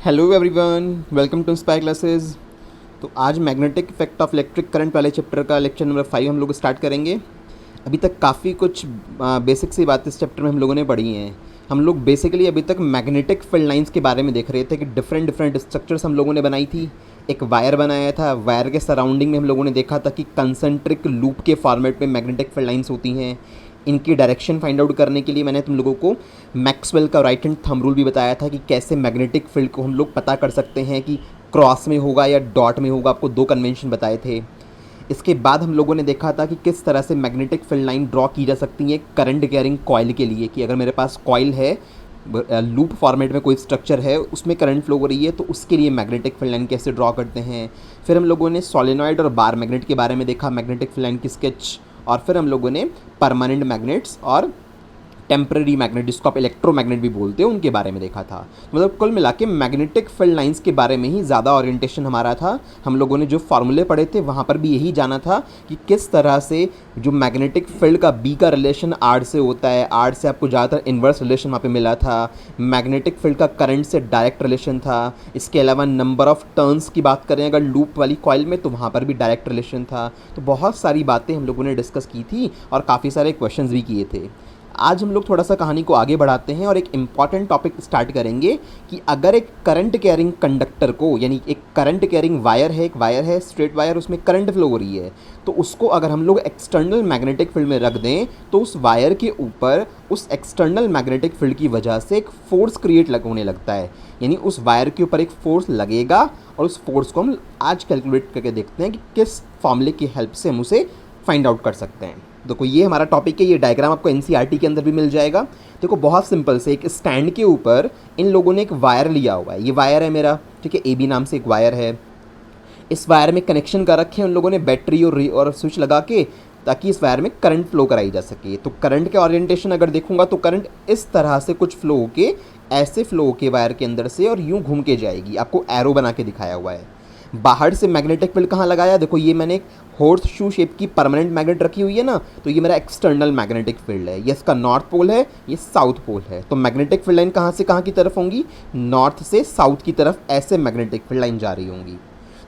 Hello everyone, welcome to inspire classes. तो आज magnetic effect of electric current वाले chapter का लेक्चर नंबर 5 हम लोग स्टार्ट करेंगे। अभी तक काफ़ी कुछ बेसिक सी बातें इस चैप्टर में हम लोगों ने पढ़ी हैं। हम लोग बेसिकली अभी तक मैग्नेटिक फील्ड लाइंस के बारे में देख रहे थे कि डिफरेंट डिफरेंट स्ट्रक्चर्स हम लोगों ने बनाई थी। एक वायर बनाया था, वायर के सराउंडिंग में हम लोगों ने देखा था कि कंसेंट्रिक लूप के फॉर्मेट में मैग्नेटिक फील्ड लाइंस होती हैं। इनकी डायरेक्शन फाइंड आउट करने के लिए मैंने तुम लोगों को मैक्सवेल का राइट हैंड थंब रूल भी बताया था कि कैसे मैग्नेटिक फील्ड को हम लोग पता कर सकते हैं कि क्रॉस में होगा या डॉट में होगा। आपको दो कन्वेंशन बताए थे। इसके बाद हम लोगों ने देखा था कि किस तरह से मैग्नेटिक फील्ड लाइन ड्रॉ की जा सकती है करंट कैरिंग कॉइल के लिए, कि अगर मेरे पास कॉइल है, लूप फॉर्मेट में कोई स्ट्रक्चर है, उसमें करंट फ्लो हो रही है, तो उसके लिए मैग्नेटिक फील्ड लाइन कैसे ड्रॉ करते हैं। फिर हम लोगों ने सोलेनॉइड और बार मैग्नेट के बारे में देखा, मैग्नेटिक फील्ड लाइन की स्केच। और फिर हम लोगों ने परमानेंट मैग्नेट्स और टेम्पररी मैग्नेट, जिसको आप इलेक्ट्रोमैग्नेट भी बोलते हो, उनके बारे में देखा था। मतलब कुल मिला के मैग्नेटिक फील्ड लाइंस के बारे में ही ज़्यादा ओरिएंटेशन हमारा था। हम लोगों ने जो फार्मूले पढ़े थे वहाँ पर भी यही जाना था कि किस तरह से जो मैग्नेटिक फील्ड का बी का रिलेशन आर से होता है, आर से आपको ज़्यादातर इन्वर्स रिलेशन वहाँ पे मिला था। मैग्नेटिक फील्ड का करंट से डायरेक्ट रिलेशन था। इसके अलावा नंबर ऑफ टर्न्स की बात करें अगर लूप वाली कॉइल में, तो वहाँ पर भी डायरेक्ट रिलेशन था। तो बहुत सारी बातें हम लोगों ने डिस्कस की थी और काफ़ी सारे क्वेश्चंस भी किए थे। आज हम लोग थोड़ा सा कहानी को आगे बढ़ाते हैं और एक इम्पॉर्टेंट टॉपिक स्टार्ट करेंगे कि अगर एक करंट कैरिंग कंडक्टर को, यानी एक करंट कैरिंग वायर है, एक वायर है स्ट्रेट वायर, उसमें करंट फ्लो हो रही है, तो उसको अगर हम लोग एक्सटर्नल मैग्नेटिक फील्ड में रख दें तो उस वायर के ऊपर उस एक्सटर्नल मैग्नेटिक फील्ड की वजह से एक फोर्स क्रिएट होने लगता है। यानी उस वायर के ऊपर एक फोर्स लगेगा और उस फोर्स को हम आज कैलकुलेट करके देखते हैं कि किस फॉर्मूले की हेल्प से हम उसे फाइंड आउट कर सकते हैं। देखो ये हमारा टॉपिक है, ये डायग्राम आपको एनसीईआरटी के अंदर भी मिल जाएगा। देखो बहुत सिंपल से एक स्टैंड के ऊपर इन लोगों ने एक वायर लिया हुआ है। ये वायर है मेरा, ठीक है, ए बी नाम से एक वायर है। इस वायर में कनेक्शन कर रखे हैं उन लोगों ने बैटरी और स्विच लगा के, ताकि इस वायर में करंट फ्लो कराई जा सके। तो करंट के ओरिएंटेशन अगर देखूंगा तो करंट इस तरह से कुछ फ्लो होके, ऐसे फ्लो होके वायर के अंदर से और यूं घूम के जाएगी। आपको एरो बना के दिखाया हुआ है। बाहर से मैग्नेटिक फील्ड कहाँ लगाया, देखो ये मैंने एक हॉर्स शू शेप की परमानेंट मैग्नेट रखी हुई है ना, तो ये मेरा एक्सटर्नल मैग्नेटिक फील्ड है। ये इसका नॉर्थ पोल है, ये साउथ पोल है। तो मैग्नेटिक फील्ड लाइन कहाँ से कहाँ की तरफ होंगी, नॉर्थ से साउथ की तरफ ऐसे मैग्नेटिक फील्ड लाइन जा रही होंगी।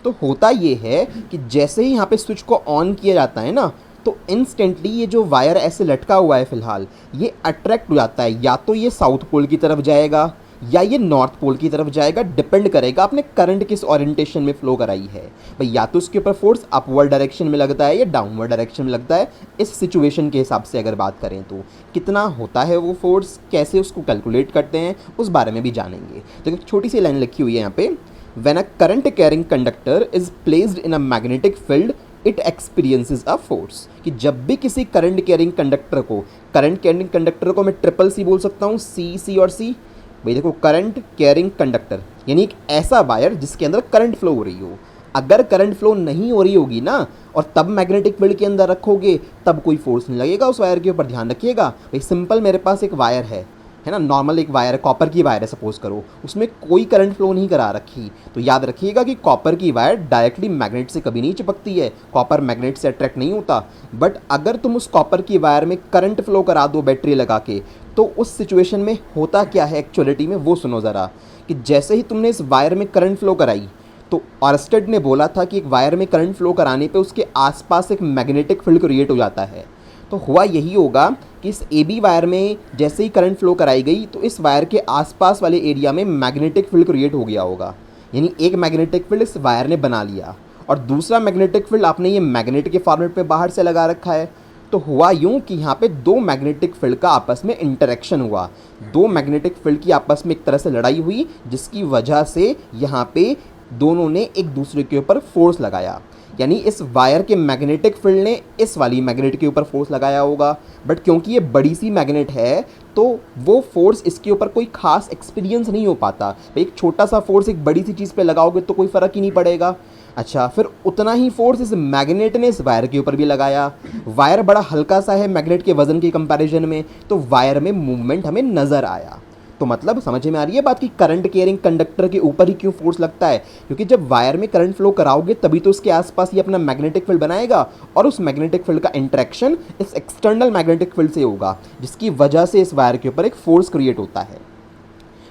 तो होता ये है कि जैसे ही यहाँ पे स्विच को ऑन किया जाता है ना, तो इंस्टेंटली ये जो वायर ऐसे लटका हुआ है फिलहाल, ये अट्रैक्ट हो जाता है। या तो ये साउथ पोल की तरफ जाएगा या ये नॉर्थ पोल की तरफ जाएगा, डिपेंड करेगा आपने करंट किस ओरिएंटेशन में फ्लो कराई है भाई। या तो उसके ऊपर फोर्स अपवर्ड डायरेक्शन में लगता है या डाउनवर्ड डायरेक्शन में लगता है। इस सिचुएशन के हिसाब से अगर बात करें तो कितना होता है वो फोर्स, कैसे उसको कैलकुलेट करते हैं, उस बारे में भी जानेंगे। तो एक छोटी सी लाइन लिखी हुई है यहाँ पे, when a current carrying conductor is placed in a magnetic field it experiences a force. कि जब भी किसी करंट कैरिंग कंडक्टर को, करंट कैरिंग कंडक्टर को मैं ट्रिपल सी बोल सकता हूँ, सी सी और सी। भाई देखो, करंट कैरिंग कंडक्टर यानी एक ऐसा वायर जिसके अंदर करंट फ्लो हो रही हो। अगर करंट फ्लो नहीं हो रही होगी ना, और तब मैग्नेटिक फील्ड के अंदर रखोगे, तब कोई फोर्स नहीं लगेगा उस वायर के ऊपर। ध्यान रखिएगा भाई, सिंपल मेरे पास एक वायर है ना, नॉर्मल एक वायर है, कॉपर की वायर है सपोज करो, उसमें कोई करंट फ्लो नहीं करा रखी, तो याद रखिएगा कि कॉपर की वायर डायरेक्टली मैग्नेट से कभी नहीं चिपकती है। कॉपर मैग्नेट से अट्रैक्ट नहीं होता। बट अगर तुम उस कॉपर की वायर में करंट फ्लो करा दो बैटरी लगा के, तो उस सिचुएशन में होता क्या है एक्चुअलिटी में, वो सुनो ज़रा। कि जैसे ही तुमने इस वायर में करंट फ्लो कराई, तो ऑरस्टेड ने बोला था कि एक वायर में करंट फ्लो कराने पे उसके आसपास एक मैग्नेटिक फील्ड क्रिएट हो जाता है। तो हुआ यही होगा कि इस ए बी वायर में जैसे ही करंट फ्लो कराई गई, तो इस वायर के आसपास वाले एरिया में मैग्नेटिक फील्ड क्रिएट हो गया होगा। यानी एक मैग्नेटिक फील्ड इस वायर ने बना लिया और दूसरा मैग्नेटिक फील्ड आपने ये मैग्नेट के फॉर्मेट में बाहर से लगा रखा है। तो हुआ यूं कि यहाँ पे दो मैग्नेटिक फील्ड का आपस में इंटरेक्शन हुआ। दो मैग्नेटिक फील्ड की आपस में एक तरह से लड़ाई हुई, जिसकी वजह से यहाँ पे दोनों ने एक दूसरे के ऊपर फोर्स लगाया। यानी इस वायर के मैग्नेटिक फील्ड ने इस वाली मैग्नेट के ऊपर फोर्स लगाया होगा। बट क्योंकि ये बड़ी सी मैग्नेट है, तो वो फोर्स इसके ऊपर कोई खास एक्सपीरियंस नहीं हो पाता। एक छोटा सा फोर्स एक बड़ी सी चीज़ पे लगाओगे तो कोई फ़र्क ही नहीं पड़ेगा। अच्छा, फिर उतना ही फोर्स इस मैग्नेट ने इस वायर के ऊपर भी लगाया। वायर बड़ा हल्का सा है मैग्नेट के वजन के कंपैरिजन में, तो वायर में मूवमेंट हमें नज़र आया। तो मतलब समझ में आ रही है बात कि करंट कैरिंग कंडक्टर के ऊपर ही क्यों फोर्स लगता है, क्योंकि जब वायर में करंट फ्लो कराओगे तभी तो उसके आसपास ये अपना मैग्नेटिक फील्ड बनाएगा, और उस मैग्नेटिक फील्ड का इंटरेक्शन इस एक्सटर्नल मैग्नेटिक फील्ड से होगा, जिसकी वजह से इस वायर के ऊपर एक फोर्स क्रिएट होता है।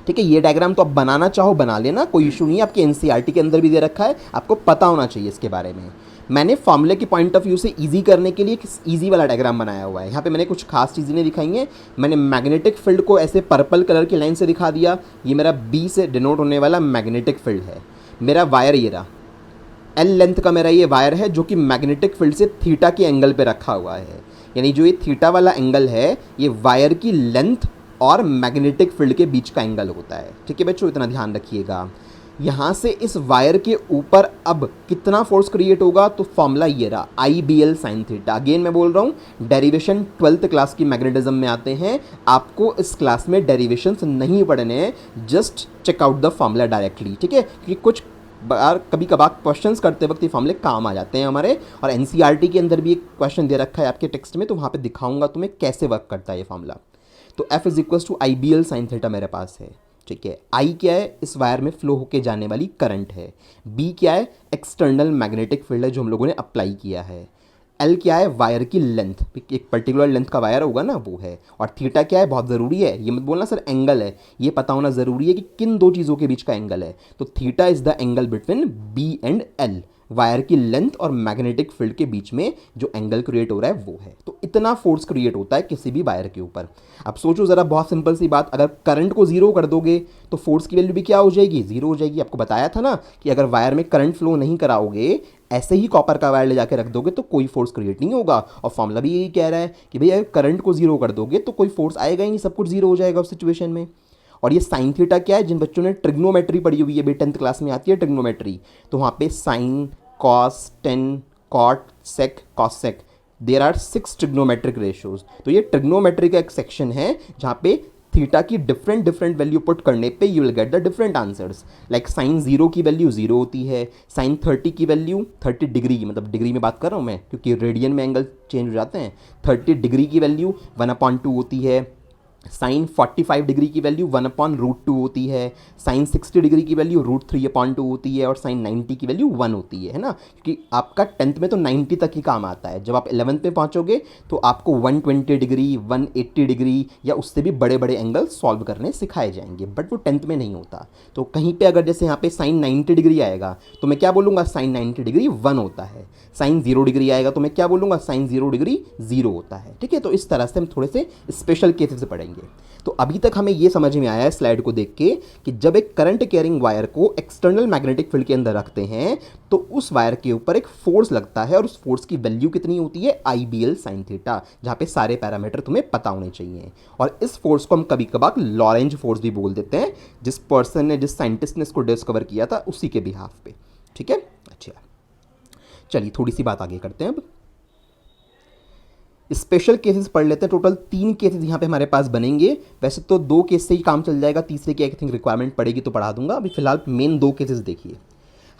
ठीक है, ये डायग्राम तो आप बनाना चाहो बना लेना, कोई इशू नहीं है, आपके एनसीईआरटी के अंदर भी दे रखा है, आपको पता होना चाहिए इसके बारे में। मैंने फॉर्मूले के पॉइंट ऑफ व्यू से इजी करने के लिए इजी वाला डायग्राम बनाया हुआ है। यहाँ पे मैंने कुछ खास चीज़ें नहीं दिखाई हैं। मैंने मैग्नेटिक फील्ड को ऐसे पर्पल कलर की लाइन से दिखा दिया, ये मेरा बी से डिनोट होने वाला मैग्नेटिक फील्ड है। मेरा वायर ये रहा, एल लेंथ का मेरा ये वायर है जो कि मैग्नेटिक फील्ड से थीटा के एंगल पे रखा हुआ है, यानी जो ये थीटा वाला एंगल है ये वायर की लेंथ और मैग्नेटिक फील्ड के बीच का एंगल होता है। ठीक है बच्चों, इतना ध्यान रखिएगा। यहाँ से इस वायर के ऊपर अब कितना फोर्स क्रिएट होगा, तो फॉर्मूला ये रहा, I B L sine theta. Again मैं बोल रहा हूँ डेरिवेशन 12th क्लास की मैग्नेटिज्म में आते हैं, आपको इस क्लास में डेरिवेशंस नहीं पढ़ने हैं, just check out the formula directly. ठीक है, क्योंकि कुछ बार कभी कभार क्वेश्चंस करते वक्त ये फॉर्मूले काम आ जाते हैं हमारे, और एनसीईआरटी के अंदर भी एक क्वेश्चन दे रखा है आपके टेक्स्ट में, तो वहाँ पे दिखाऊंगा तुम्हें कैसे वर्क करता है ये फॉर्मूला। तो F is equal to I B L sine theta मेरे पास है। ठीक है, आई क्या है, इस वायर में फ्लो होके जाने वाली करंट है। बी क्या है, एक्सटर्नल मैग्नेटिक फील्ड है जो हम लोगों ने अप्लाई किया है। एल क्या है, वायर की लेंथ, एक पर्टिकुलर लेंथ का वायर होगा ना वो है। और थीटा क्या है, बहुत ज़रूरी है, ये मत बोलना सर एंगल है, ये पता होना ज़रूरी है कि किन दो चीज़ों के बीच का एंगल है। तो theta is the angle between B and L, wire की लेंथ और मैग्नेटिक फील्ड के बीच में जो एंगल क्रिएट हो रहा है वो है। तो इतना फोर्स क्रिएट होता है किसी भी वायर के ऊपर। अब सोचो ज़रा, बहुत सिंपल सी बात, अगर करंट को जीरो कर दोगे तो फोर्स की वैल्यू भी क्या हो जाएगी, जीरो हो जाएगी। आपको बताया था ना कि अगर वायर में करंट फ्लो नहीं कराओगे, ऐसे ही कॉपर का वायर ले जाके रख दोगे तो कोई फोर्स क्रिएट नहीं होगा। और फॉर्मूला भी यही कह रहा है कि भाई अगर करंट को जीरो कर दोगे तो कोई फोर्स आएगा ही नहीं, सब कुछ जीरो हो जाएगा उस सिचुएशन में। और ये साइन थीटा क्या है, जिन बच्चों ने ट्रिग्नोमेट्री पढ़ी हुई है, 10th क्लास में आती है ट्रिग्नोमेट्री, तो वहाँ पे sine, cos, tan, cot, sec, cosec, there are 6 trigonometric ratios. तो ये ट्रिग्नोमेट्री का एक सेक्शन है जहाँ पे थीटा की डिफरेंट वैल्यू पुट करने पे you will get the different answers. Like sine 0 की वैल्यू 0 होती है, साइन 30 की वैल्यू 30 डिग्री की, मतलब डिग्री में बात कर रहा हूँ मैं क्योंकि रेडियन में एंगल चेंज हो जाते हैं, 30 डिग्री की वैल्यू 1/2 होती है, साइन 45 डिग्री की वैल्यू 1/√2 होती है, साइन 60 डिग्री की वैल्यू √3/2 होती है, और साइन 90 की वैल्यू 1 होती है ना, क्योंकि आपका 10th में तो 90 तक ही काम आता है। जब आप 11th में पहुंचोगे तो आपको 120 डिग्री, 180 डिग्री या उससे भी बड़े बड़े एंगल सॉल्व करने सिखाए जाएंगे, बट वो 10th में नहीं होता। तो कहीं पर अगर जैसे यहाँ पे साइन 90 डिग्री आएगा तो मैं क्या बोलूँगा, साइन 90 डिग्री 1 होता है। साइन 0 डिग्री आएगा तो मैं क्या बोलूँगा, साइन 0 डिग्री 0 होता है। ठीक है, तो इस तरह से हम थोड़े से स्पेशल केसेस से पढ़ेंगे। तो अभी तक हमें यह समझ में आया है स्लाइड को देख के कि जब एक करंट कैरिंग वायर को एक्सटर्नल मैग्नेटिक फील्ड के अंदर रखते हैं तो उस वायर के ऊपर एक फोर्स लगता है, और उस फोर्स की वैल्यू कितनी होती है, आई बी एल साइन थीटा, जहाँ पे सारे पैरामीटर तुम्हें पता होने चाहिए। और इस फोर्स को हम कभी कभार लॉरेंज फोर्स भी बोल देते हैं, जिस पर्सन ने, जिस साइंटिस्ट ने इसको डिस्कवर किया था उसी के बिहाफ पे। ठीक है, अच्छा चलिए थोड़ी सी बात आगे करते हैं। अब स्पेशल केसेस पढ़ लेते हैं। टोटल 3 केसेस यहाँ पे हमारे पास बनेंगे। वैसे तो 2 केस से ही काम चल जाएगा, तीसरे की आई थिंक रिक्वायरमेंट पड़ेगी तो पढ़ा दूंगा। अभी फिलहाल मेन 2 केसेस देखिए।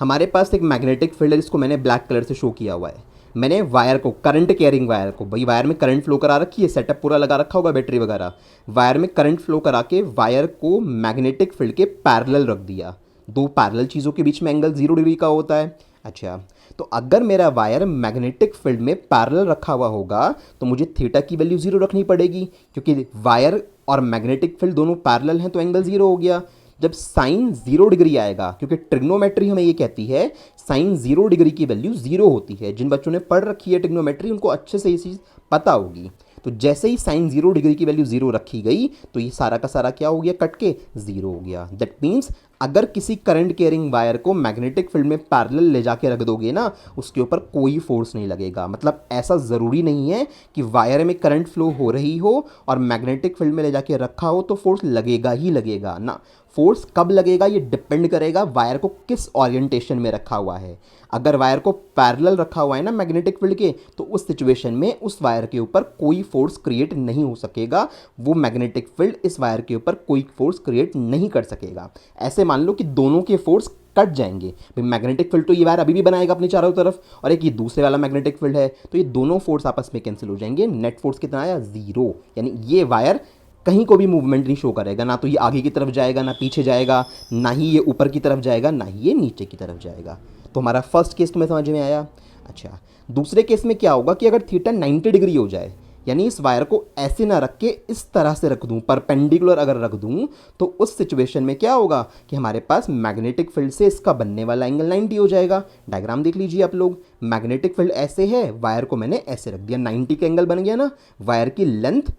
हमारे पास एक मैग्नेटिक फील्ड है जिसको मैंने ब्लैक कलर से शो किया हुआ है। मैंने वायर को, करंट कैरिंग वायर को, भाई वायर में करंट फ्लो करा रखी है, सेटअप पूरा लगा रखा होगा बैटरी वगैरह, वायर में करंट फ्लो करा के वायर को मैग्नेटिक फील्ड के पैरेलल रख दिया। 2 पैरेलल चीज़ों के बीच में एंगल 0 डिग्री का होता है। अच्छा, तो अगर मेरा वायर मैग्नेटिक फील्ड में पैरेलल रखा हुआ होगा तो मुझे थीटा की वैल्यू 0 रखनी पड़ेगी, क्योंकि वायर और मैग्नेटिक फील्ड दोनों पैरेलल हैं तो एंगल 0 हो गया। जब साइन 0 डिग्री आएगा, क्योंकि ट्रिग्नोमेट्री हमें ये कहती है साइन 0 डिग्री की वैल्यू 0 होती है। जिन बच्चों ने पढ़ रखी है ट्रिग्नोमेट्री उनको अच्छे से ये चीज़ पता होगी। तो जैसे ही साइन 0 डिग्री की वैल्यू 0 रखी गई तो ये सारा का सारा क्या हो गया, कट के 0 हो गया। दैट मीन्स अगर किसी करंट कैरिंग वायर को मैग्नेटिक फील्ड में पैरेलल ले जाके रख दोगे ना, उसके ऊपर कोई फोर्स नहीं लगेगा। मतलब ऐसा ज़रूरी नहीं है कि वायर में करंट फ्लो हो रही हो और मैग्नेटिक फील्ड में ले जाके रखा हो तो फोर्स लगेगा ही लगेगा ना। फोर्स कब लगेगा ये डिपेंड करेगा वायर को किस ओरिएंटेशन में रखा हुआ है। अगर वायर को पैरेलल रखा हुआ है ना मैग्नेटिक फील्ड के, तो उस सिचुएशन में उस वायर के ऊपर कोई फोर्स क्रिएट नहीं हो सकेगा। वो मैग्नेटिक फील्ड इस वायर के ऊपर कोई फोर्स क्रिएट नहीं कर सकेगा। ऐसे मान लो कि दोनों के फोर्स कट जाएंगे। भाई मैग्नेटिक फील्ड तो ये वायर अभी भी बनाएगा अपने चारों तरफ, और एक ये दूसरे वाला मैग्नेटिक फील्ड है, तो ये दोनों फोर्स आपस में कैंसिल हो जाएंगे। नेट फोर्स कितना आया, 0। यानी ये वायर कहीं को भी मूवमेंट नहीं शो करेगा, ना तो ये आगे की तरफ जाएगा, ना पीछे जाएगा, ना ही ये ऊपर की तरफ जाएगा, ना ही ये नीचे की तरफ जाएगा। तो हमारा फर्स्ट केस तुम्हें समझ में आया। अच्छा, दूसरे केस में क्या होगा कि अगर थीटा 90 डिग्री हो जाए, यानी इस वायर को ऐसे ना रख के इस तरह से रख दूं, परपेंडिकुलर अगर रख दूं, तो उस सिचुएशन में क्या होगा कि हमारे पास मैग्नेटिक फील्ड से इसका बनने वाला एंगल 90 हो जाएगा। डायग्राम देख लीजिए आप लोग, मैग्नेटिक फील्ड ऐसे है, वायर को मैंने ऐसे रख दिया, 90 का एंगल बन गया ना, वायर की लेंथ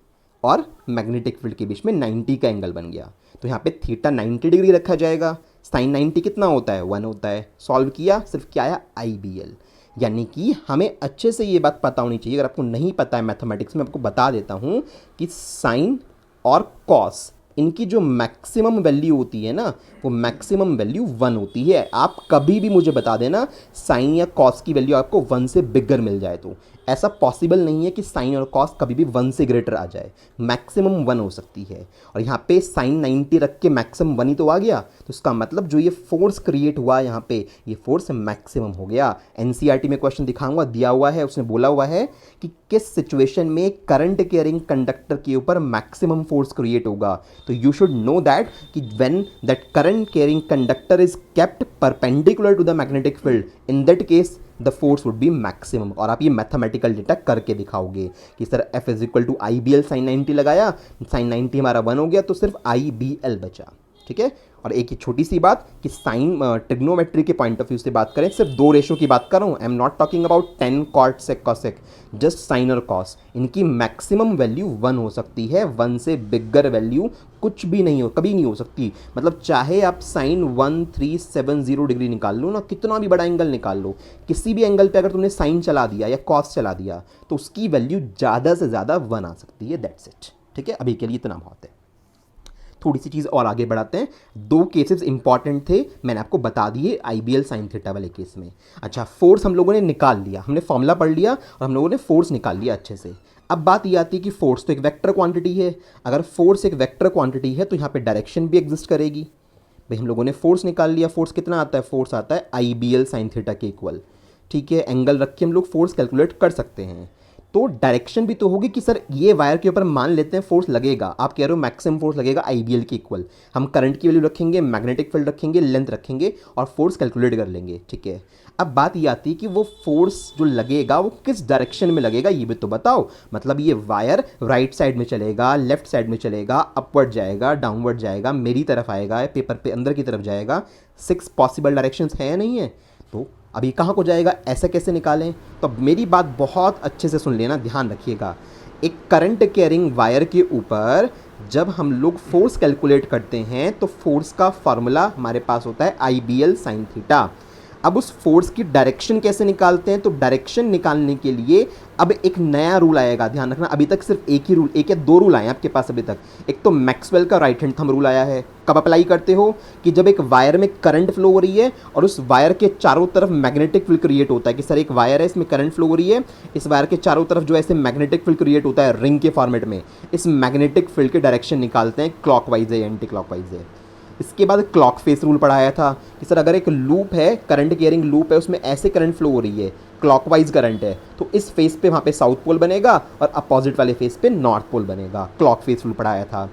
और मैग्नेटिक फील्ड के बीच में 90 का एंगल बन गया। तो यहाँ पे थीटा 90 डिग्री रखा जाएगा। साइन 90 कितना होता है, 1 होता है। सॉल्व किया, सिर्फ क्या आया, IBL। यानी कि हमें अच्छे से ये बात पता होनी चाहिए। अगर आपको नहीं पता है मैथमेटिक्स में, आपको बता देता हूँ कि साइन और कॉस, इनकी जो मैक्सिमम वैल्यू होती है ना, वो मैक्सिमम वैल्यू 1 होती है। आप कभी भी मुझे बता देना साइन या कॉस की वैल्यू आपको 1 से बिगर मिल जाए, तो ऐसा पॉसिबल नहीं है कि साइन और कॉस कभी भी 1 से ग्रेटर आ जाए, मैक्सिमम 1 हो सकती है। और यहाँ पे साइन 90 रख के मैक्सिमम 1 ही तो आ गया, तो इसका मतलब जो ये फोर्स क्रिएट हुआ यहाँ पे, ये फोर्स मैक्सिमम हो गया। NCERT में क्वेश्चन दिखाऊंगा, दिया हुआ है, उसने बोला हुआ है कि किस सिचुएशन में करंट कैरिंग कंडक्टर के ऊपर मैक्सिमम फोर्स क्रिएट होगा। तो यू शुड नो दैट कि when that current carrying conductor is kept perpendicular to the magnetic field, in that case the force would be maximum. और आप ये mathematical data करके दिखाओगे कि sir F is equal to IBL sine 90 लगाया, sign 90 हमारा 1 हो गया, तो सिर्फ IBL बचा। ठीक है। और एक ही छोटी सी बात कि साइन ट्रिग्नोमेट्री के पॉइंट ऑफ व्यू से बात करें, सिर्फ 2 रेशो की बात कर रहा हूँ। I am not talking about 10 cot sec cosec, just sine और कॉस। इनकी मैक्सिमम वैल्यू 1 हो सकती है, 1 से बिगर वैल्यू कुछ भी नहीं हो, कभी नहीं हो सकती। मतलब चाहे आप साइन 1370 डिग्री निकाल लो ना, कितना भी बड़ा एंगल निकाल लो, किसी भी एंगल पे अगर तुमने साइन चला दिया या कॉस चला दिया, तो उसकी वैल्यू ज़्यादा से ज़्यादा 1 आ सकती है। That's it. ठीक है, अभी के लिए इतना बहुत है। थोड़ी सी चीज़ और आगे बढ़ाते हैं। 2 केसेस इंपॉर्टेंट थे, मैंने आपको बता दिए IBL साइन थीटा वाले केस में। अच्छा, फोर्स हम लोगों ने निकाल लिया, हमने फॉर्मूला पढ़ लिया और हम लोगों ने फोर्स निकाल लिया अच्छे से। अब बात ये आती है कि फोर्स तो एक वेक्टर क्वांटिटी है। अगर फोर्स एक वेक्टर क्वांटिटी है तो यहाँ पे डायरेक्शन भी एग्जिस्ट करेगी। भाई हम लोगों ने फोर्स निकाल लिया, फोर्स कितना आता है, फोर्स आता है IBL साइन थीटा के इक्वल। ठीक है, एंगल रख के हम लोग फोर्स कैलकुलेट कर सकते हैं। तो डायरेक्शन भी तो होगी कि सर ये वायर के ऊपर मान लेते हैं फोर्स लगेगा, आप कह रहे हो मैक्सिमम फोर्स लगेगा IBL के इक्वल। हम करंट की वैल्यू रखेंगे, मैग्नेटिक फील्ड रखेंगे, लेंथ रखेंगे और फोर्स कैलकुलेट कर लेंगे। ठीक है, अब बात ये आती है कि वो फोर्स जो लगेगा वो किस डायरेक्शन में लगेगा, ये भी तो बताओ। मतलब ये वायर राइट साइड में चलेगा, लेफ्ट साइड में चलेगा, अपवर्ड जाएगा, डाउनवर्ड जाएगा, मेरी तरफ आएगा, पेपर पे अंदर की तरफ जाएगा। 6 पॉसिबल डायरेक्शंस है या नहीं है? तो अभी कहाँ को जाएगा, ऐसे कैसे निकालें? तो मेरी बात बहुत अच्छे से सुन लेना, ध्यान रखिएगा। एक करंट कैरिंग वायर के ऊपर जब हम लोग फोर्स कैलकुलेट करते हैं तो फोर्स का फॉर्मूला हमारे पास होता है IBL साइन थीटा। अब उस फोर्स की डायरेक्शन कैसे निकालते हैं? तो डायरेक्शन निकालने के लिए अब एक नया रूल आएगा, ध्यान रखना। अभी तक सिर्फ एक ही रूल, एक या 2 रूल आए हैं आपके पास अभी तक। एक तो मैक्सवेल का राइट हैंड थंब रूल आया है। कब अप्लाई करते हो? कि जब एक वायर में करंट फ्लो हो रही है और उस वायर के चारों तरफ मैग्नेटिक फील्ड क्रिएट होता है, कि सर एक वायर है, इसमें करंट फ्लो हो रही है, इस वायर के चारों तरफ जो ऐसे मैग्नेटिक फील्ड क्रिएट होता है रिंग के फॉर्मेट में, इस मैग्नेटिक फील्ड के डायरेक्शन निकालते हैं क्लॉकवाइज है या एंटी क्लॉकवाइज है। इसके बाद क्लॉक फेस रूल पढ़ाया था कि सर अगर एक लूप है, करंट कैरिंग लूप है, उसमें ऐसे करंट फ्लो हो रही है, क्लॉकवाइज करंट है, तो इस फेस पे वहाँ पे साउथ पोल बनेगा और अपोजिट वाले फेस पे नॉर्थ पोल बनेगा। क्लॉक फेस रूल पढ़ाया था।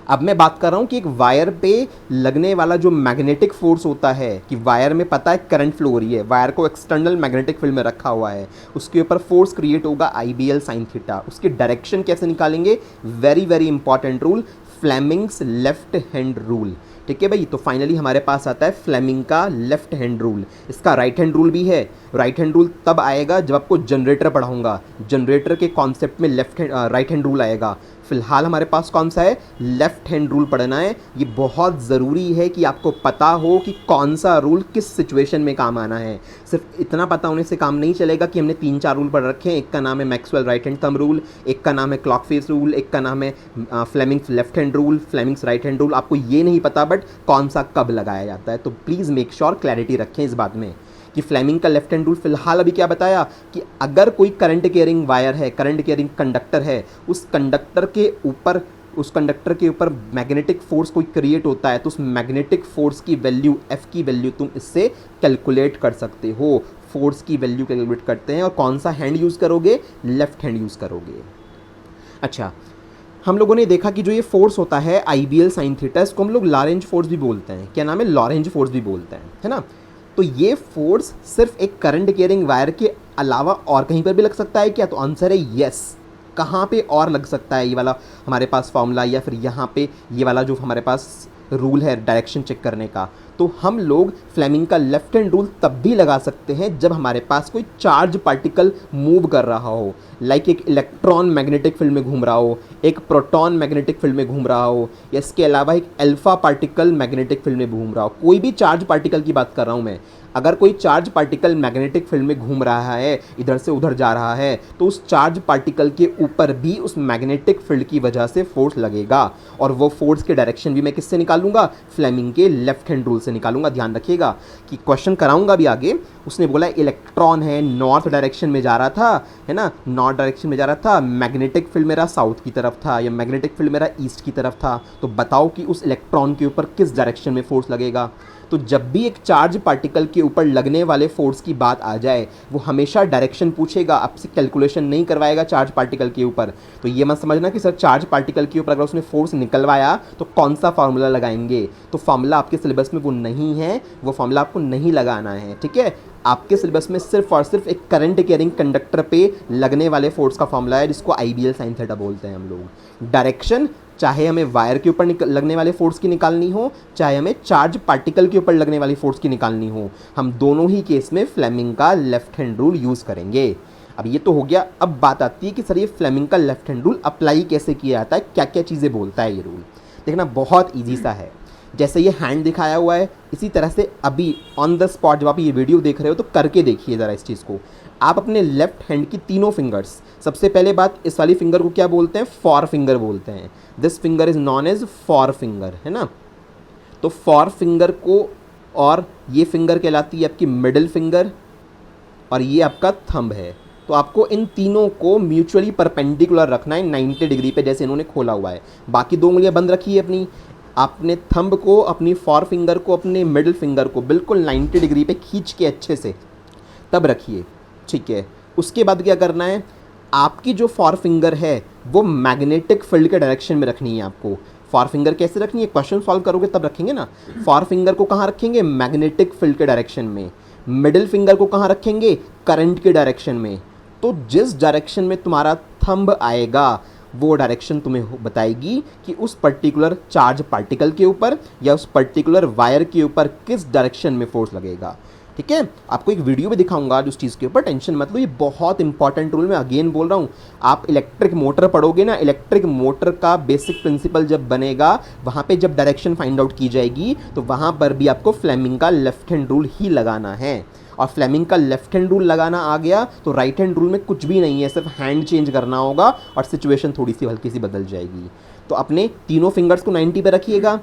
अब मैं बात कर रहा हूँ कि एक वायर पे लगने वाला जो मैग्नेटिक फोर्स होता है, कि वायर में पता है करंट फ्लो हो रही है, वायर को एक्सटर्नल मैग्नेटिक फील्ड में रखा हुआ है, उसके ऊपर फोर्स क्रिएट होगा IBL साइन थीटा। उसकी डायरेक्शन कैसे निकालेंगे? Very very important rule, Fleming's left hand rule. ठीक है भाई, तो फाइनली हमारे पास आता है फ्लेमिंग का लेफ्ट हैंड रूल। इसका राइट हैंड रूल भी है। राइट हैंड रूल तब आएगा जब आपको जनरेटर पढ़ाऊंगा, जनरेटर के कॉन्सेप्ट में राइट हैंड रूल आएगा। फिलहाल हमारे पास कौन सा है? लेफ्ट हैंड रूल पढ़ना है। ये बहुत ज़रूरी है कि आपको पता हो कि कौन सा रूल किस सिचुएशन में काम आना है। सिर्फ इतना पता होने से काम नहीं चलेगा कि हमने 3-4 रूल पढ़ रखे हैं। एक का नाम है Maxwell right hand thumb rule, एक का नाम है क्लॉक फेस रूल, एक का नाम है Fleming's left hand rule, Fleming's right hand rule. आपको ये नहीं पता बट कौन सा कब लगाया जाता है, तो प्लीज़ मेक श्योर क्लैरिटी रखें इस बात में कि फ्लेमिंग का लेफ्ट हैंड रूल। फिलहाल अभी क्या बताया कि अगर कोई करंट कैरिंग वायर है, करंट कैरिंग कंडक्टर है, उस कंडक्टर के ऊपर मैग्नेटिक फोर्स कोई क्रिएट होता है, तो उस मैग्नेटिक फोर्स की वैल्यू F की वैल्यू तुम इससे कैलकुलेट कर सकते हो। फोर्स की वैल्यू कैलकुलेट करते हैं और कौन सा हैंड यूज़ करोगे? लेफ्ट हैंड यूज़ करोगे। अच्छा, हम लोगों ने देखा कि जो ये फोर्स होता है IBL साइन थीटा, इसको हम लोग लॉरेंज फोर्स भी बोलते हैं। क्या नाम है? लॉरेंज फोर्स भी बोलते हैं, है ना। तो ये फोर्स सिर्फ एक करंट कैरिंग वायर के अलावा और कहीं पर भी लग सकता है क्या? तो आंसर है यस। कहाँ पे और लग सकता है ये वाला हमारे पास फॉर्मूला, या फिर यहाँ पे ये वाला जो हमारे पास रूल है डायरेक्शन चेक करने का, तो हम लोग फ्लेमिंग का लेफ्ट हैंड रूल तब भी लगा सकते हैं जब हमारे पास कोई चार्ज पार्टिकल मूव कर रहा हो, लाइक एक इलेक्ट्रॉन मैग्नेटिक फील्ड में घूम रहा हो, एक प्रोटॉन मैग्नेटिक फील्ड में घूम रहा हो, या इसके अलावा एक अल्फा पार्टिकल मैग्नेटिक फील्ड में घूम रहा हो। कोई भी चार्ज पार्टिकल की बात कर रहा हूँ मैं। अगर कोई चार्ज पार्टिकल मैग्नेटिक फील्ड में घूम रहा है, इधर से उधर जा रहा है, तो उस चार्ज पार्टिकल के ऊपर भी उस मैग्नेटिक फील्ड की वजह से फोर्स लगेगा, और वो फोर्स के डायरेक्शन भी मैं किससे निकालूंगा? फ्लेमिंग के लेफ्ट हैंड रूल से निकालूंगा। ध्यान रखिएगा कि क्वेश्चन कराऊंगा भी आगे। उसने बोला इलेक्ट्रॉन है, नॉर्थ डायरेक्शन में जा रहा था, है ना, नॉर्थ डायरेक्शन में जा रहा था, मैग्नेटिक फील्ड मेरा साउथ की तरफ था, या मैग्नेटिक फील्ड मेरा ईस्ट की तरफ था, तो बताओ कि उस इलेक्ट्रॉन के ऊपर किस डायरेक्शन में फोर्स लगेगा। तो जब भी एक चार्ज पार्टिकल के ऊपर लगने वाले फोर्स की बात आ जाए, वो हमेशा डायरेक्शन पूछेगा, आपसे कैलकुलेशन नहीं करवाएगा चार्ज पार्टिकल के ऊपर। तो ये मत समझना कि सर चार्ज पार्टिकल के ऊपर अगर उसने फोर्स निकलवाया तो कौन सा फार्मूला लगाएंगे, तो फार्मूला आपके सिलेबस में वो नहीं है, वो फार्मूला आपको नहीं लगाना है, ठीक है। आपके सिलेबस में सिर्फ और सिर्फ एक करंट कैरिंग कंडक्टर पे लगने वाले फोर्स का फार्मूला है, जिसको आईबीएल साइन थीटा बोलते हैं हम लोग। डायरेक्शन चाहे हमें वायर के ऊपर लगने वाले फोर्स की निकालनी हो, चाहे हमें चार्ज पार्टिकल के ऊपर लगने वाली फोर्स की निकालनी हो, हम दोनों ही केस में फ्लेमिंग का लेफ्ट हैंड रूल यूज़ करेंगे। अब ये तो हो गया। अब बात आती है कि सर ये फ्लेमिंग का लेफ्ट हैंड रूल अप्लाई कैसे किया जाता है, क्या क्या चीज़ें बोलता है ये रूल। देखना बहुत ईजी सा है। जैसे ये हैंड दिखाया हुआ है, इसी तरह से अभी ऑन द स्पॉट जब आप ये वीडियो देख रहे हो तो करके देखिए ज़रा इस चीज़ को। आप अपने लेफ्ट हैंड की तीनों फिंगर्स, सबसे पहले बात इस वाली फिंगर को क्या बोलते हैं? फॉर फिंगर बोलते हैं। This finger is known as forefinger, है ना। तो फॉर फिंगर को, और ये फिंगर कहलाती है आपकी मिडिल फिंगर, और ये आपका थंब है। तो आपको इन तीनों को म्यूचुअली परपेंडिकुलर रखना है 90 डिग्री पे, जैसे इन्होंने खोला हुआ है। बाकी दो उंगलियां बंद रखी है अपनी। आपने थंब को, अपनी फॉर फिंगर को, अपने मिडिल फिंगर को बिल्कुल 90 डिग्री पे खींच के अच्छे से तब रखिए, ठीक है। उसके बाद क्या करना है, आपकी जो फॉर फिंगर है वो मैग्नेटिक फील्ड के डायरेक्शन में रखनी है आपको। फॉर फिंगर कैसे रखनी है, क्वेश्चन सॉल्व करोगे तब रखेंगे ना। फॉर फिंगर को कहाँ रखेंगे? मैग्नेटिक फील्ड के डायरेक्शन में। मिडिल फिंगर को कहाँ रखेंगे? करंट के डायरेक्शन में। तो जिस डायरेक्शन में तुम्हारा थंब आएगा वो डायरेक्शन तुम्हें बताएगी कि उस पर्टिकुलर चार्ज पार्टिकल के ऊपर या उस पर्टिकुलर वायर के ऊपर किस डायरेक्शन में फोर्स लगेगा, ठीक है। आपको एक वीडियो भी दिखाऊंगा आज उस चीज़ के ऊपर, टेंशन मत लो। ये बहुत इंपॉर्टेंट रूल, मैं अगेन बोल रहा हूँ। आप इलेक्ट्रिक मोटर पढ़ोगे ना, इलेक्ट्रिक मोटर का बेसिक प्रिंसिपल जब बनेगा, वहाँ पे जब डायरेक्शन फाइंड आउट की जाएगी तो वहाँ पर भी आपको फ्लेमिंग का लेफ्ट हैंड रूल ही लगाना है। और फ्लेमिंग का लेफ्ट हैंड रूल लगाना आ गया तो राइट हैंड रूल में कुछ भी नहीं है, सिर्फ हैंड चेंज करना होगा और सिचुएशन थोड़ी सी हल्की सी बदल जाएगी। तो अपने तीनों फिंगर्स को 90 पे रखिएगा।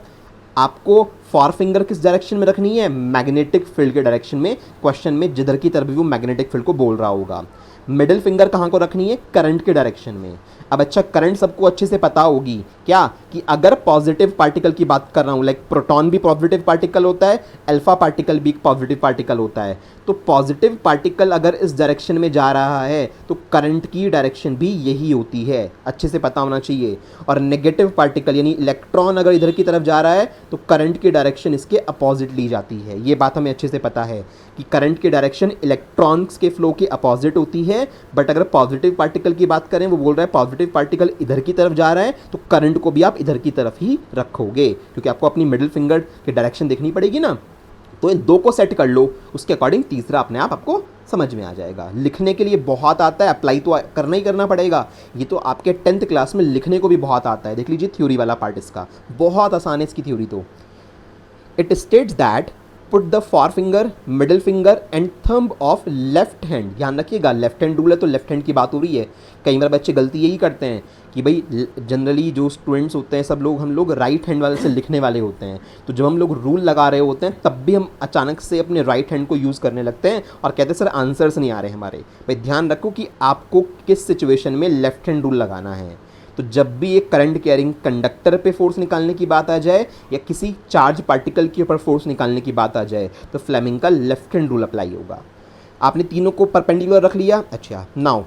आपको फॉर फिंगर किस डायरेक्शन में रखनी है? मैग्नेटिक फील्ड के डायरेक्शन में। क्वेश्चन में जिधर की तरफ भी वो मैग्नेटिक फील्ड को बोल रहा होगा। मिडिल फिंगर कहाँ को रखनी है? करंट के डायरेक्शन में। अब अच्छा, करंट सबको अच्छे से पता होगी क्या कि अगर पॉजिटिव पार्टिकल की बात कर रहा हूँ, लाइक प्रोटॉन भी पॉजिटिव पार्टिकल होता है, अल्फा पार्टिकल भी पॉजिटिव पार्टिकल होता है। तो पॉजिटिव पार्टिकल अगर इस डायरेक्शन में जा रहा है तो करंट की डायरेक्शन भी यही होती है, अच्छे से पता होना चाहिए। और नेगेटिव पार्टिकल यानी इलेक्ट्रॉन अगर इधर की तरफ जा रहा है तो करंट की डायरेक्शन इसके अपोजिट ली जाती है। ये बात हमें अच्छे से पता है कि करंट की डायरेक्शन इलेक्ट्रॉन्स के फ्लो के अपोजिट होती है। बट अगर पॉजिटिव पार्टिकल की बात करें, वो बोल रहा है पॉजिटिव पार्टिकल इधर की तरफ जा रहा है तो करंट को भी आप इधर की तरफ ही रखोगे, क्योंकि आपको अपनी मिडिल फिंगर की डायरेक्शन देखनी पड़ेगी ना। तो इन दो को सेट कर लो, उसके अकॉर्डिंग तीसरा अपने आप आपको समझ में आ जाएगा। लिखने के लिए बहुत आता है, अप्लाई तो करना ही करना पड़ेगा। ये तो आपके 10th क्लास में लिखने को भी बहुत आता है। देख लीजिए थ्योरी वाला पार्ट इसका बहुत आसान है, इसकी थ्योरी तो। It states that put the forefinger, middle finger and thumb of left hand. ध्यान रखिएगा लेफ्ट हैंड रूल है तो लेफ्ट हैंड की बात हो रही है। कई बार बच्चे गलती यही करते हैं कि भाई जनरली जो स्टूडेंट्स होते हैं सब लोग, हम लोग राइट हैंड वाले से लिखने वाले होते हैं। तो जब हम लोग रूल लगा रहे होते हैं तब भी हम अचानक से अपने राइट हैंड को यूज़ करने लगते हैं और कहते हैं सर आंसर्स नहीं आ रहे हमारे। भाई ध्यान रखो कि आपको किस सिचुएशन में लेफ्ट हैंड रूल लगाना है। तो जब भी एक करंट कैरिंग कंडक्टर पे फोर्स निकालने की बात आ जाए या किसी चार्ज पार्टिकल के ऊपर फोर्स निकालने की बात आ जाए तो फ्लेमिंग का लेफ्ट हैंड रूल अप्लाई होगा। आपने तीनों को परपेंडिकुलर रख लिया। अच्छा, now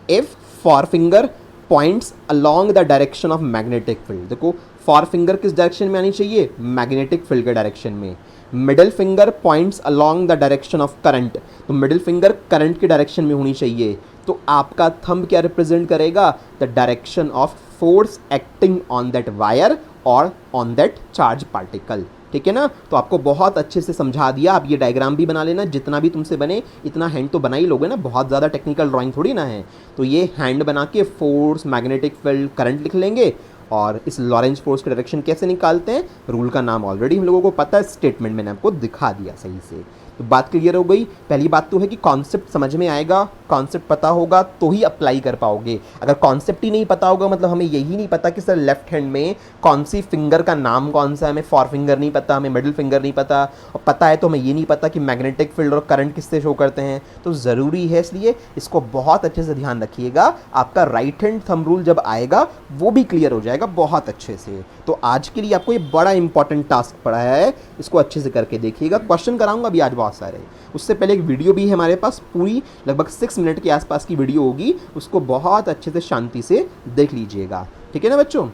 if for finger points along the direction of magnetic field. देखो फॉर फिंगर किस डायरेक्शन में आनी चाहिए? मैग्नेटिक फील्ड के डायरेक्शन में। Middle finger points along the direction of current, तो मिडिल फिंगर करंट की डायरेक्शन में होनी चाहिए। तो आपका थंब क्या रिप्रेजेंट करेगा? The direction of force acting on that wire और ऑन दैट चार्ज पार्टिकल। ठीक है ना? तो आपको बहुत अच्छे से समझा दिया। आप ये डायग्राम भी बना लेना, जितना भी तुमसे बने इतना हैंड तो बना ही लोगे ना, बहुत ज़्यादा टेक्निकल ड्राइंग थोड़ी ना है। तो ये हैंड बना के फोर्स, मैग्नेटिक फील्ड, करंट लिख लेंगे और इस लॉरेंज फोर्स की डायरेक्शन कैसे निकालते हैं, रूल का नाम ऑलरेडी हम लोगों को पता है, स्टेटमेंट मैंने आपको दिखा दिया सही से। तो बात क्लियर हो गई। पहली बात तो है कि कॉन्सेप्ट समझ में आएगा, कॉन्सेप्ट पता होगा तो ही अप्लाई कर पाओगे। अगर कॉन्सेप्ट ही नहीं पता होगा, मतलब हमें यही नहीं पता कि सर लेफ्ट हैंड में कौन सी फिंगर का नाम कौन सा है, हमें फॉर फिंगर नहीं पता, हमें मिडिल फिंगर नहीं पता, और पता है तो हमें ये नहीं पता कि मैग्नेटिक फील्ड और करंट किससे शो करते हैं, तो ज़रूरी है, इसलिए इसको बहुत अच्छे से ध्यान रखिएगा। आपका राइट हैंड थंब रूल जब आएगा वो भी क्लियर हो जाएगा बहुत अच्छे से। तो आज के लिए आपको ये बड़ा इंपॉर्टेंट टास्क पढ़ाया है, इसको अच्छे से करके देखिएगा। क्वेश्चन कराऊंगा अभी आज बहुत सारे। उससे पहले एक वीडियो भी है हमारे पास, पूरी लगभग 6 मिनट के आसपास की वीडियो होगी, उसको बहुत अच्छे से शांति से देख लीजिएगा। ठीक है ना बच्चों?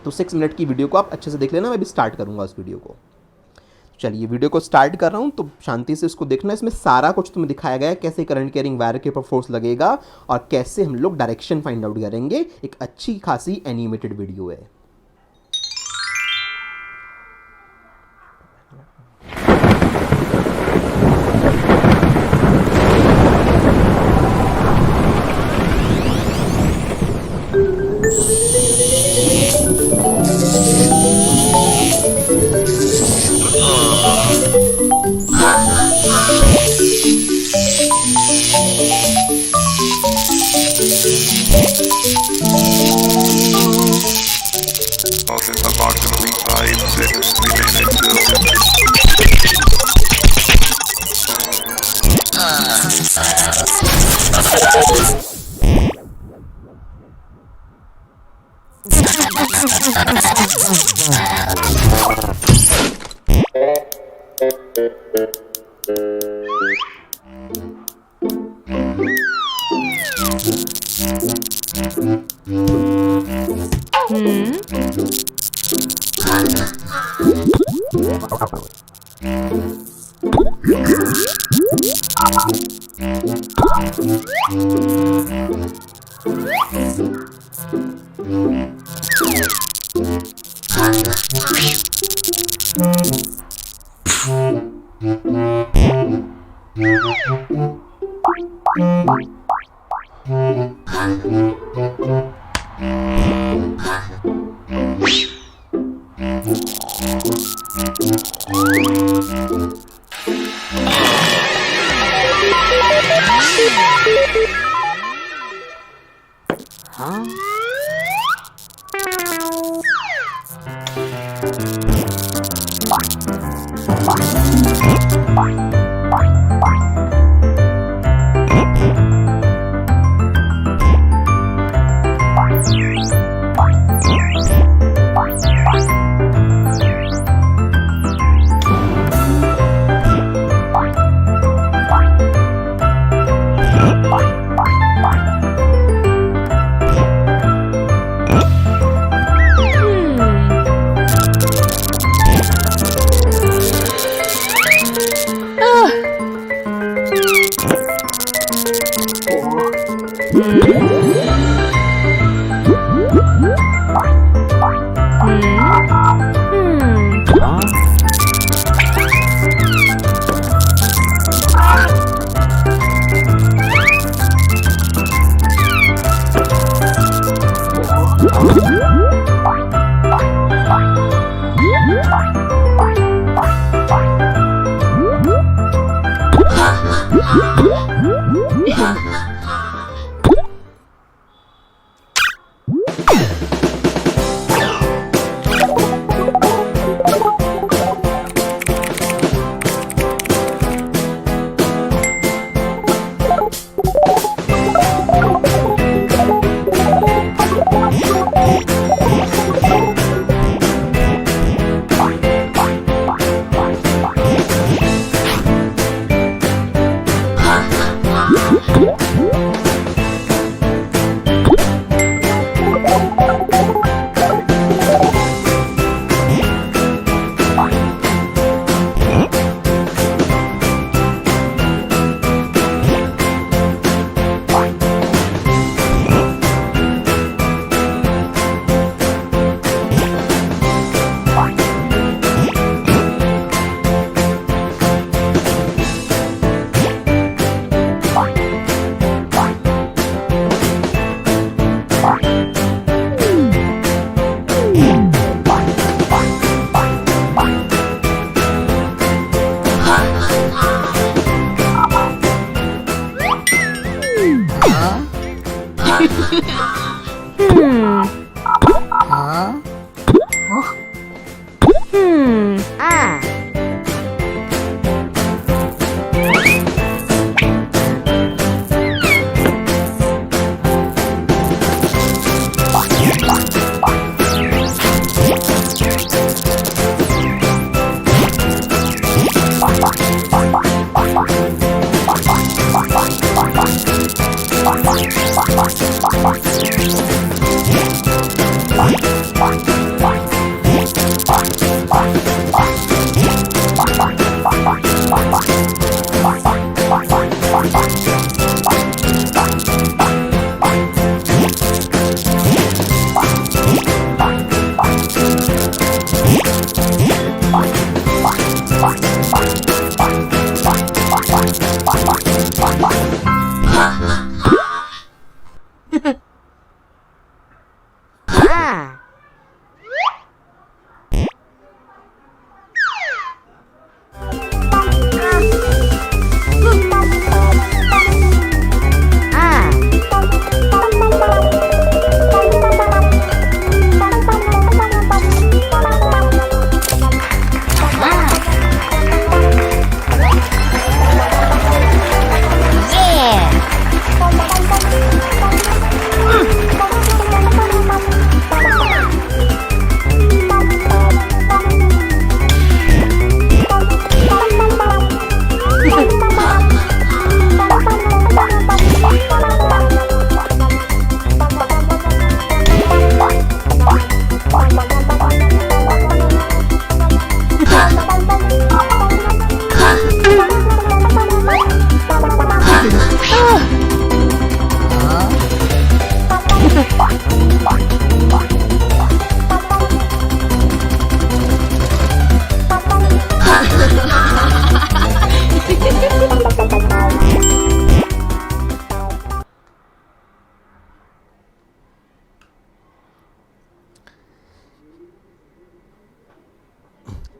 तो 6 मिनट की वीडियो को आप अच्छे से देख लेना, मैं भी स्टार्ट करूंगा उस वीडियो को। चलिए वीडियो को स्टार्ट कर रहा हूँ, तो शांति से उसको देखना। इसमें सारा कुछ तुम्हें दिखाया गया है, कैसे करंट कैरिंग वायर के ऊपर फोर्स लगेगा और कैसे हम लोग डायरेक्शन फाइंड आउट करेंगे। एक अच्छी खासी एनिमेटेड वीडियो है। Approximately 5-6 minutes.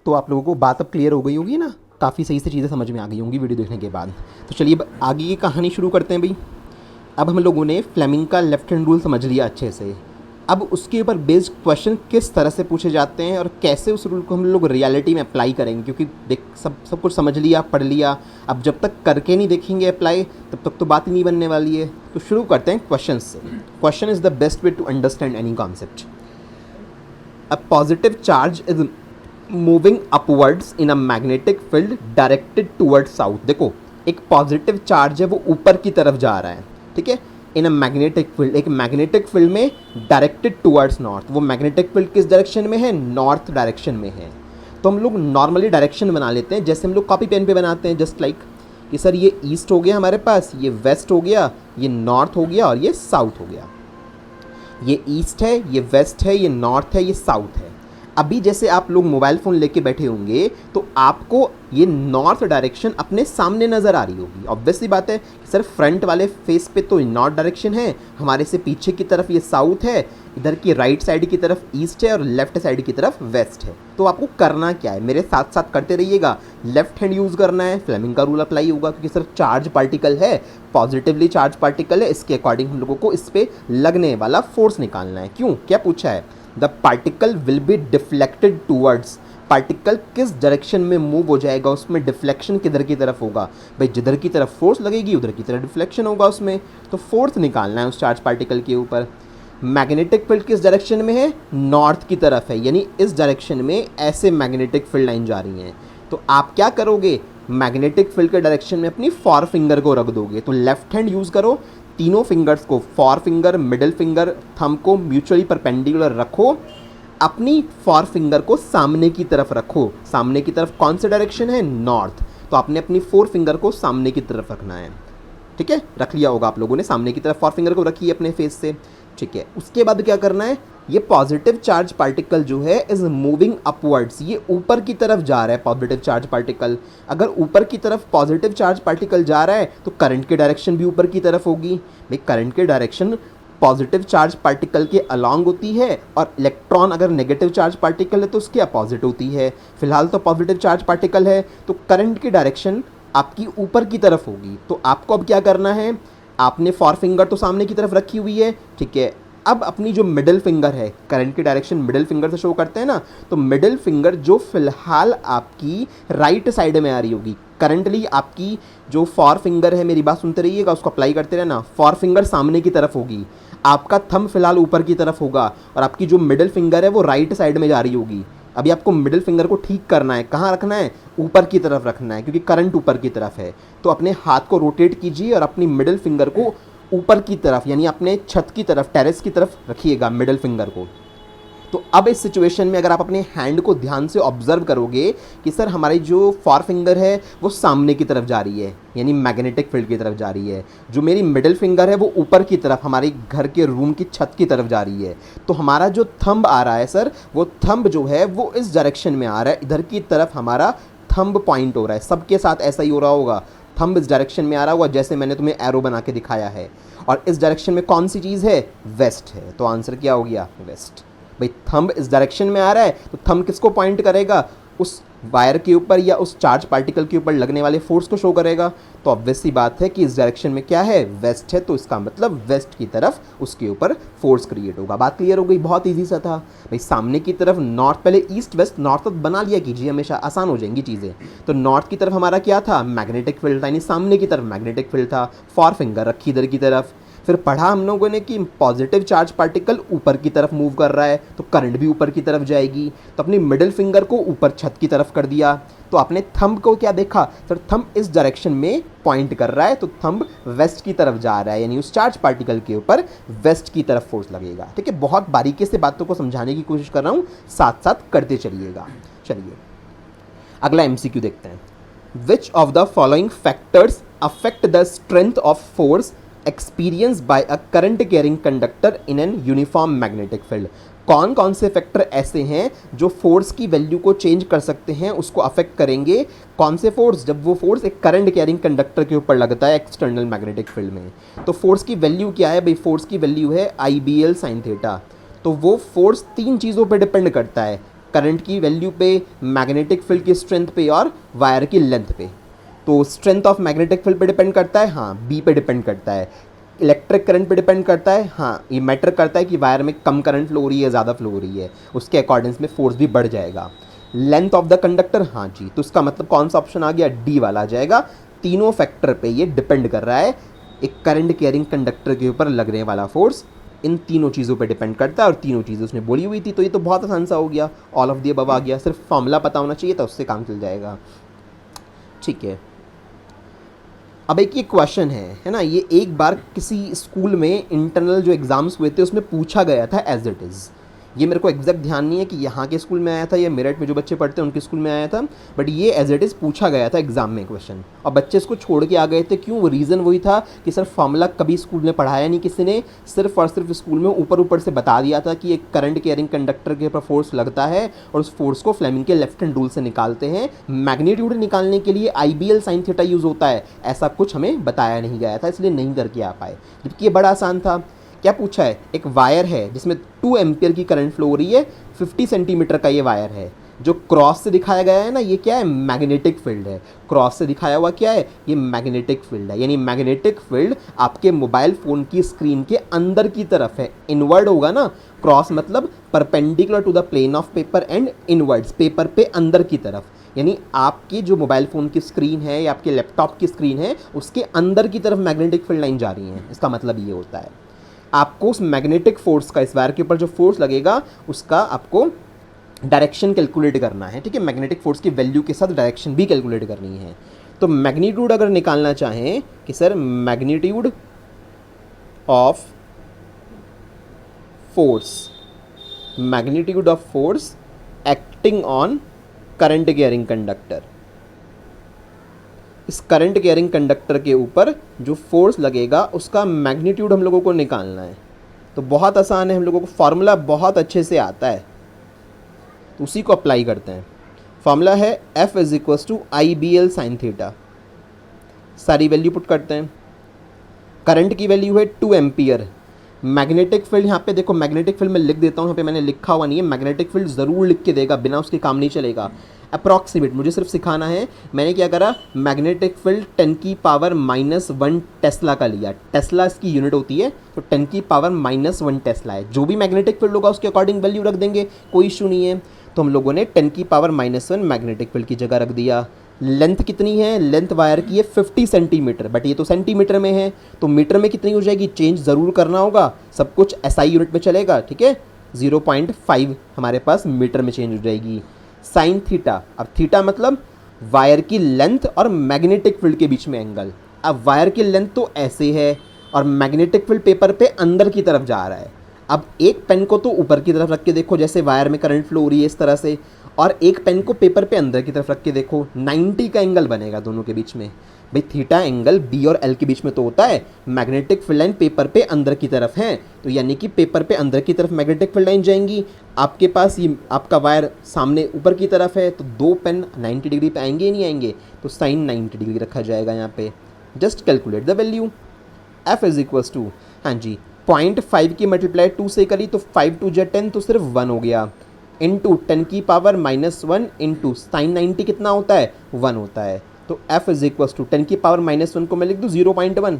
तो आप लोगों को बात अब क्लियर हो गई होगी ना, काफ़ी सही से चीज़ें समझ में आ गई होंगी वीडियो देखने के बाद। तो चलिए अब आगे की कहानी शुरू करते हैं भाई। अब हम लोगों ने फ्लेमिंग का लेफ्ट हैंड रूल समझ लिया अच्छे से। अब उसके ऊपर बेस्ड क्वेश्चन किस तरह से पूछे जाते हैं और कैसे उस रूल को हम लोग रियलिटी में अप्लाई करेंगे, क्योंकि देख सब कुछ समझ लिया, पढ़ लिया, अब जब तक करके नहीं देखेंगे अप्लाई तब तक तो बात ही नहीं बनने वाली है। तो शुरू करते हैं क्वेश्चन से। Question is the best way to understand any concept. A positive charge is moving upwards in a magnetic field directed towards south. देखो एक पॉजिटिव चार्ज है वो ऊपर की तरफ जा रहा है, ठीक है, इन अ मैग्नेटिक फील्ड, एक मैग्नेटिक फील्ड में डायरेक्टेड टूवर्ड्स नॉर्थ। वो मैग्नेटिक फील्ड किस डायरेक्शन में है? नॉर्थ डायरेक्शन में है। तो हम लोग नॉर्मली डायरेक्शन बना लेते हैं जैसे हम लोग कॉपी पेन पे बनाते हैं, जस्ट लाइक कि सर ये ईस्ट हो गया हमारे पास, ये वेस्ट हो गया, ये नॉर्थ हो गया और ये साउथ हो गया। ये ईस्ट है, ये वेस्ट है, ये नॉर्थ है, ये साउथ है। अभी जैसे आप लोग मोबाइल फ़ोन लेके बैठे होंगे तो आपको ये नॉर्थ डायरेक्शन अपने सामने नज़र आ रही होगी। ऑब्वियसली बात है कि सर फ्रंट वाले फेस पे तो नॉर्थ डायरेक्शन है, हमारे से पीछे की तरफ ये साउथ है, इधर की राइट साइड की तरफ ईस्ट है और लेफ्ट साइड की तरफ वेस्ट है। तो आपको करना क्या है, मेरे साथ साथ करते रहिएगा। लेफ्ट हैंड यूज़ करना है, फ्लेमिंग का रूल अप्लाई होगा क्योंकि सर चार्ज पार्टिकल है, पॉजिटिवली चार्ज पार्टिकल है, इसके अकॉर्डिंग हम लोगों को इस पर लगने वाला फोर्स निकालना है। क्यों, क्या पूछा है? The particle will be deflected towards. Particle किस डायरेक्शन में मूव हो जाएगा, उसमें डिफ्लेक्शन किधर की तरफ होगा? भाई जिधर की तरफ फोर्स लगेगी उधर की तरफ डिफ्लेक्शन होगा उसमें। तो फोर्स निकालना है उस चार्ज पार्टिकल के ऊपर। मैग्नेटिक फील्ड किस डायरेक्शन में है? नॉर्थ की तरफ है, यानी इस डायरेक्शन में ऐसे मैग्नेटिक फील्ड लाइन जा रही हैं। तो आप क्या करोगे? मैग्नेटिक फील्ड के डायरेक्शन में अपनी फॉर फिंगर को रख दोगे। तो लेफ्ट हैंड यूज़ करो, तीनों फिंगर्स को, for finger, middle finger, thumb को म्यूचुअली परपेंडिकुलर रखो, अपनी फॉर फिंगर को सामने की तरफ रखो। सामने की तरफ कौन सा डायरेक्शन है? नॉर्थ। तो आपने अपनी फोर फिंगर को सामने की तरफ रखना है, ठीक है, रख लिया होगा आप लोगों ने, सामने की तरफ फॉर फिंगर को रखी है अपने फेस से, ठीक है। उसके बाद क्या करना है? ये पॉजिटिव चार्ज पार्टिकल जो है इज मूविंग अपवर्ड्स, ये ऊपर की तरफ जा रहा है पॉजिटिव चार्ज पार्टिकल। अगर ऊपर की तरफ पॉजिटिव चार्ज पार्टिकल जा रहा है तो करंट की डायरेक्शन भी ऊपर की तरफ होगी। भाई करंट की डायरेक्शन पॉजिटिव चार्ज पार्टिकल के अलॉन्ग होती है और इलेक्ट्रॉन अगर नेगेटिव चार्ज पार्टिकल है तो उसके अपोजिट होती है। फिलहाल तो पॉजिटिव चार्ज पार्टिकल है तो करंट की डायरेक्शन आपकी ऊपर की तरफ होगी। तो आपको अब क्या करना है? आपने फॉर फिंगर तो सामने की तरफ रखी हुई है, ठीक है। अब अपनी जो मिडिल फिंगर है, करंट की डायरेक्शन मिडिल फिंगर से शो करते हैं ना, तो मिडिल फिंगर जो फिलहाल आपकी राइट साइड में आ रही होगी, करंटली आपकी जो फॉर फिंगर है, मेरी बात सुनते रहिएगा, उसको अप्लाई करते रहना। फॉर फिंगर सामने की तरफ होगी, आपका थंब फिलहाल ऊपर की तरफ होगा और आपकी जो मिडिल फिंगर है वो राइट साइड में जा रही होगी। अभी आपको मिडिल फिंगर को ठीक करना है, कहाँ रखना है? ऊपर की तरफ रखना है क्योंकि करंट ऊपर की तरफ है। तो अपने हाथ को रोटेट कीजिए और अपनी मिडिल फिंगर को ऊपर की तरफ, यानी अपने छत की तरफ, टेरेस की तरफ रखिएगा मिडिल फिंगर को। तो अब इस सिचुएशन में अगर आप अपने हैंड को ध्यान से ऑब्जर्व करोगे कि सर हमारी जो फॉर फिंगर है वो सामने की तरफ जा रही है, यानी मैग्नेटिक फील्ड की तरफ जा रही है। जो मेरी मिडिल फिंगर है वो ऊपर की तरफ, हमारे घर के रूम की छत की तरफ जा रही है। तो हमारा जो थंब आ रहा है सर, वो थंब जो है वो इस डायरेक्शन में आ रहा है, इधर की तरफ हमारा थंब पॉइंट हो रहा है। सबके साथ ऐसा ही हो रहा होगा, थंब इस डायरेक्शन में आ रहा होगा जैसे मैंने तुम्हें एरो बना के दिखाया है। और इस डायरेक्शन में कौन सी चीज़ है? वेस्ट है। तो आंसर क्या हो गया? वेस्ट। भाई थंब इस डायरेक्शन में आ रहा है तो थंब किसको पॉइंट करेगा? उस वायर के ऊपर या उस चार्ज पार्टिकल के ऊपर लगने वाले फोर्स को शो करेगा। तो ऑब्वियस सी बात है कि इस डायरेक्शन में क्या है? वेस्ट है। तो इसका मतलब वेस्ट की तरफ उसके ऊपर फोर्स क्रिएट होगा। बात क्लियर हो गई? बहुत ईजी सा था भाई। सामने की तरफ नॉर्थ, पहले ईस्ट वेस्ट नॉर्थ तक बना लिया कीजिए, हमेशा आसान हो जाएंगी चीज़ें। तो नॉर्थ की तरफ हमारा क्या था? मैग्नेटिक फील्ड था, यानी सामने की तरफ मैग्नेटिक फील्ड था। फॉर फिंगर रखी इधर की तरफ। फिर पढ़ा हम लोगों ने कि पॉजिटिव चार्ज पार्टिकल ऊपर की तरफ मूव कर रहा है तो करंट भी ऊपर की तरफ जाएगी। तो अपनी मिडिल फिंगर को ऊपर छत की तरफ कर दिया। तो आपने थंब को क्या देखा? सर थंब इस डायरेक्शन में पॉइंट कर रहा है तो थंब वेस्ट की तरफ जा रहा है, यानी उस चार्ज पार्टिकल के ऊपर वेस्ट की तरफ फोर्स लगेगा। ठीक है, बहुत बारीकी से बातों को समझाने की कोशिश कर रहा हूँ, साथ साथ करते चलिएगा। चलिए अगला एमसीक्यू देखते हैं। Which of the following factors affect the strength of force experience by a current carrying conductor in an uniform magnetic field? कौन कौन से फैक्टर ऐसे हैं जो फोर्स की वैल्यू को चेंज कर सकते हैं, उसको अफेक्ट करेंगे? कौन से फोर्स? जब वो फोर्स एक करंट कैरिंग कंडक्टर के ऊपर लगता है एक्सटर्नल मैग्नेटिक फील्ड में। तो फोर्स की वैल्यू क्या है भाई? फोर्स की वैल्यू है IBL sin थीटा। तो वो फोर्स तीन चीज़ों पर डिपेंड करता है, करंट की वैल्यू पे, मैग्नेटिक फील्ड की स्ट्रेंथ पे और वायर की लेंथ पे। तो स्ट्रेंथ ऑफ मैग्नेटिक फील्ड पे डिपेंड करता है, हाँ बी पे डिपेंड करता है। इलेक्ट्रिक करंट पे डिपेंड करता है, हाँ ये मैटर करता है कि वायर में कम करंट फ्लो हो रही है, ज़्यादा फ्लो हो रही है, उसके अकॉर्डिंग्स में फोर्स भी बढ़ जाएगा। लेंथ ऑफ द कंडक्टर, हाँ जी, तो इसका मतलब कौन सा ऑप्शन आ गया, डी वाला आ जाएगा। तीनों फैक्टर पे ये डिपेंड कर रहा है, एक करंट कैरिंग कंडक्टर के ऊपर लगने वाला फोर्स इन तीनों चीज़ों पे डिपेंड करता है, और तीनों चीज़ें उसने बोली हुई थी। तो ये तो बहुत आसान सा हो गया, ऑल ऑफ दी अबव आ गया, सिर्फ फॉर्मूला पता होना चाहिए था, उससे काम चल जाएगा। ठीक है, अब एक ये क्वेश्चन है ना, ये एक बार किसी स्कूल में इंटरनल जो एग्ज़ाम्स हुए थे उसमें पूछा गया था एज इट इज़। ये मेरे को एग्जैक्ट ध्यान नहीं है कि यहाँ के स्कूल में आया था या मेरठ में जो बच्चे पढ़ते हैं उनके स्कूल में आया था, बट ये एज इट इज़ पूछा गया था एग्जाम में क्वेश्चन, और बच्चे इसको छोड़ के आ गए थे। क्यों? वो रीज़न वही था कि सर फॉर्मूला कभी स्कूल में पढ़ाया नहीं किसी ने, सिर्फ और सिर्फ स्कूल में ऊपर ऊपर से बता दिया था कि एक करंट कैरिंग कंडक्टर के ऊपर फोर्स लगता है और उस फोर्स को फ्लेमिंग के लेफ्ट हैंड रूल से निकालते हैं। मैग्नीट्यूड निकालने के लिए IBL sin थीटा यूज़ होता है, ऐसा कुछ हमें बताया नहीं गया था, इसलिए नहीं करके आ पाए, जबकि ये बड़ा आसान था। क्या पूछा है, एक वायर है जिसमें 2 एम्पियर की करंट फ्लो हो रही है, 50 सेंटीमीटर का ये वायर है, जो क्रॉस से दिखाया गया है ना, ये क्या है, मैग्नेटिक फील्ड है। क्रॉस से दिखाया हुआ क्या है, ये मैग्नेटिक फील्ड है, यानी मैग्नेटिक फील्ड आपके मोबाइल फ़ोन की स्क्रीन के अंदर की तरफ है, इनवर्ड होगा ना, क्रॉस मतलब perpendicular to the plane of paper and inwards, paper पे अंदर की तरफ, यानी आपकी जो मोबाइल फ़ोन की स्क्रीन है या आपके लैपटॉप की स्क्रीन है उसके अंदर की तरफ मैग्नेटिक फील्ड लाइन जा रही है। इसका मतलब ये होता है आपको उस मैग्नेटिक फोर्स का, इस वायर के ऊपर जो फोर्स लगेगा उसका आपको डायरेक्शन कैलकुलेट करना है। ठीक है, मैग्नेटिक फोर्स की वैल्यू के साथ डायरेक्शन भी कैलकुलेट करनी है। तो मैग्नीट्यूड अगर निकालना चाहें कि sir magnitude of force, magnitude of force acting on current carrying conductor, इस करंट कैरिंग कंडक्टर के ऊपर जो फोर्स लगेगा उसका मैग्नीट्यूड हम लोगों को निकालना है। तो बहुत आसान है, हम लोगों को फार्मूला बहुत अच्छे से आता है, तो उसी को अप्लाई करते हैं। फार्मूला है F = IBL sin थीटा। सारी वैल्यू पुट करते हैं। करंट की वैल्यू है 2 एम्पियर। मैग्नेटिक फील्ड, यहाँ पे देखो मैग्नेटिक फील्ड मैं लिख देता हूँ, यहाँ पे मैंने लिखा हुआ नहीं है, मैग्नेटिक फील्ड ज़रूर लिख के देगा, बिना उसके काम नहीं चलेगा। अप्रॉक्सीमेट मुझे सिर्फ सिखाना है। मैंने क्या करा, मैग्नेटिक फील्ड 10⁻⁻1 टेस्ला का लिया, टेस्ला इसकी यूनिट होती है, तो 10⁻⁻1 टेस्ला है। जो भी मैग्नेटिक फील्ड होगा उसके अकॉर्डिंग वैल्यू रख देंगे, कोई इशू नहीं है। तो हम लोगों ने 10⁻⁻1 मैग्नेटिक फील्ड की जगह रख दिया। लेंथ कितनी है, लेंथ वायर की है 50 सेंटीमीटर, बट ये तो सेंटीमीटर में है, तो मीटर में कितनी हो जाएगी, चेंज ज़रूर करना होगा, सब कुछ SI यूनिट में चलेगा। ठीक है, 0.5 हमारे पास मीटर में चेंज हो जाएगी। साइन थीटा, अब थीटा मतलब वायर की लेंथ और मैग्नेटिक फील्ड के बीच में एंगल। अब वायर की लेंथ तो ऐसे है और मैग्नेटिक फील्ड पेपर पे अंदर की तरफ जा रहा है। अब एक पेन को तो ऊपर की तरफ रख के देखो, जैसे वायर में करंट फ्लो हो रही है इस तरह से, और एक पेन को पेपर पे अंदर की तरफ रख के देखो, 90 का एंगल बनेगा दोनों के बीच में। भाई थीटा एंगल B और L के बीच में तो होता है, मैग्नेटिक फील्ड लाइन पेपर पे अंदर की तरफ है, तो यानी कि पेपर पे अंदर की तरफ मैग्नेटिक फील्ड लाइन जाएंगी। आपके पास ये आपका वायर सामने ऊपर की तरफ है, तो दो पेन 90 डिग्री पे आएंगे ही नहीं आएंगे, तो साइन 90 डिग्री रखा जाएगा यहाँ पे। Just calculate the value. F = हाँ जी 0.5 की मल्टीप्लाई 2 से करी तो 5 2 10, तो सिर्फ 1 हो गया, इंटू 10⁻⁻1 इंटू साइन 90 कितना होता है, 1 होता है। तो F = 10⁻⁻1 को मैं लिख दूँ 0.1,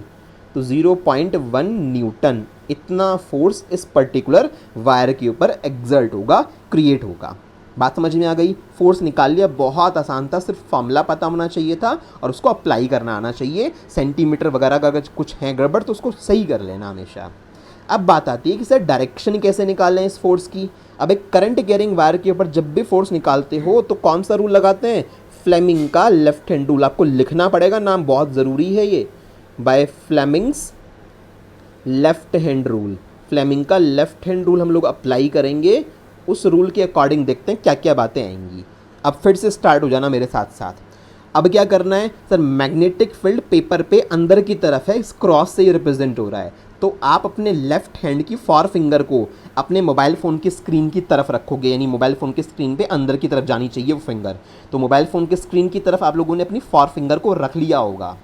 तो 0.1 न्यूटन इतना फोर्स इस पर्टिकुलर वायर के ऊपर एक्सर्ट होगा, क्रिएट होगा। बात समझ में आ गई? फोर्स निकाल लिया, बहुत आसान था, सिर्फ फॉर्मूला पता होना चाहिए था और उसको अप्लाई करना आना चाहिए। सेंटीमीटर वगैरह का अगर कुछ है गड़बड़ तो उसको सही कर लेना हमेशा। अब बात आती है कि सर डायरेक्शन कैसे निकालें इस फोर्स की। अब एक करंट कैरिंग वायर के ऊपर जब भी फोर्स निकालते हो तो कौन सा रूल लगाते हैं, फ्लेमिंग का लेफ्ट हैंड रूल। आपको लिखना पड़ेगा, नाम बहुत ज़रूरी है ये, by Fleming's left hand rule. Fleming का लेफ्ट हैंड रूल हम लोग अप्लाई करेंगे, उस रूल के अकॉर्डिंग देखते हैं क्या क्या बातें आएंगी। अब फिर से स्टार्ट हो जाना मेरे साथ साथ। अब क्या करना है सर, मैग्नेटिक फील्ड पेपर पे अंदर की तरफ है, इस क्रॉस से ये रिप्रेजेंट हो रहा है, तो आप अपने लेफ्ट हैंड की फॉर फिंगर को अपने मोबाइल फ़ोन की स्क्रीन की तरफ रखोगे, यानी मोबाइल फ़ोन की स्क्रीन पे अंदर की तरफ जानी चाहिए वो फिंगर। तो मोबाइल फ़ोन की स्क्रीन की तरफ आप लोगों ने अपनी फॉर फिंगर को रख लिया होगा।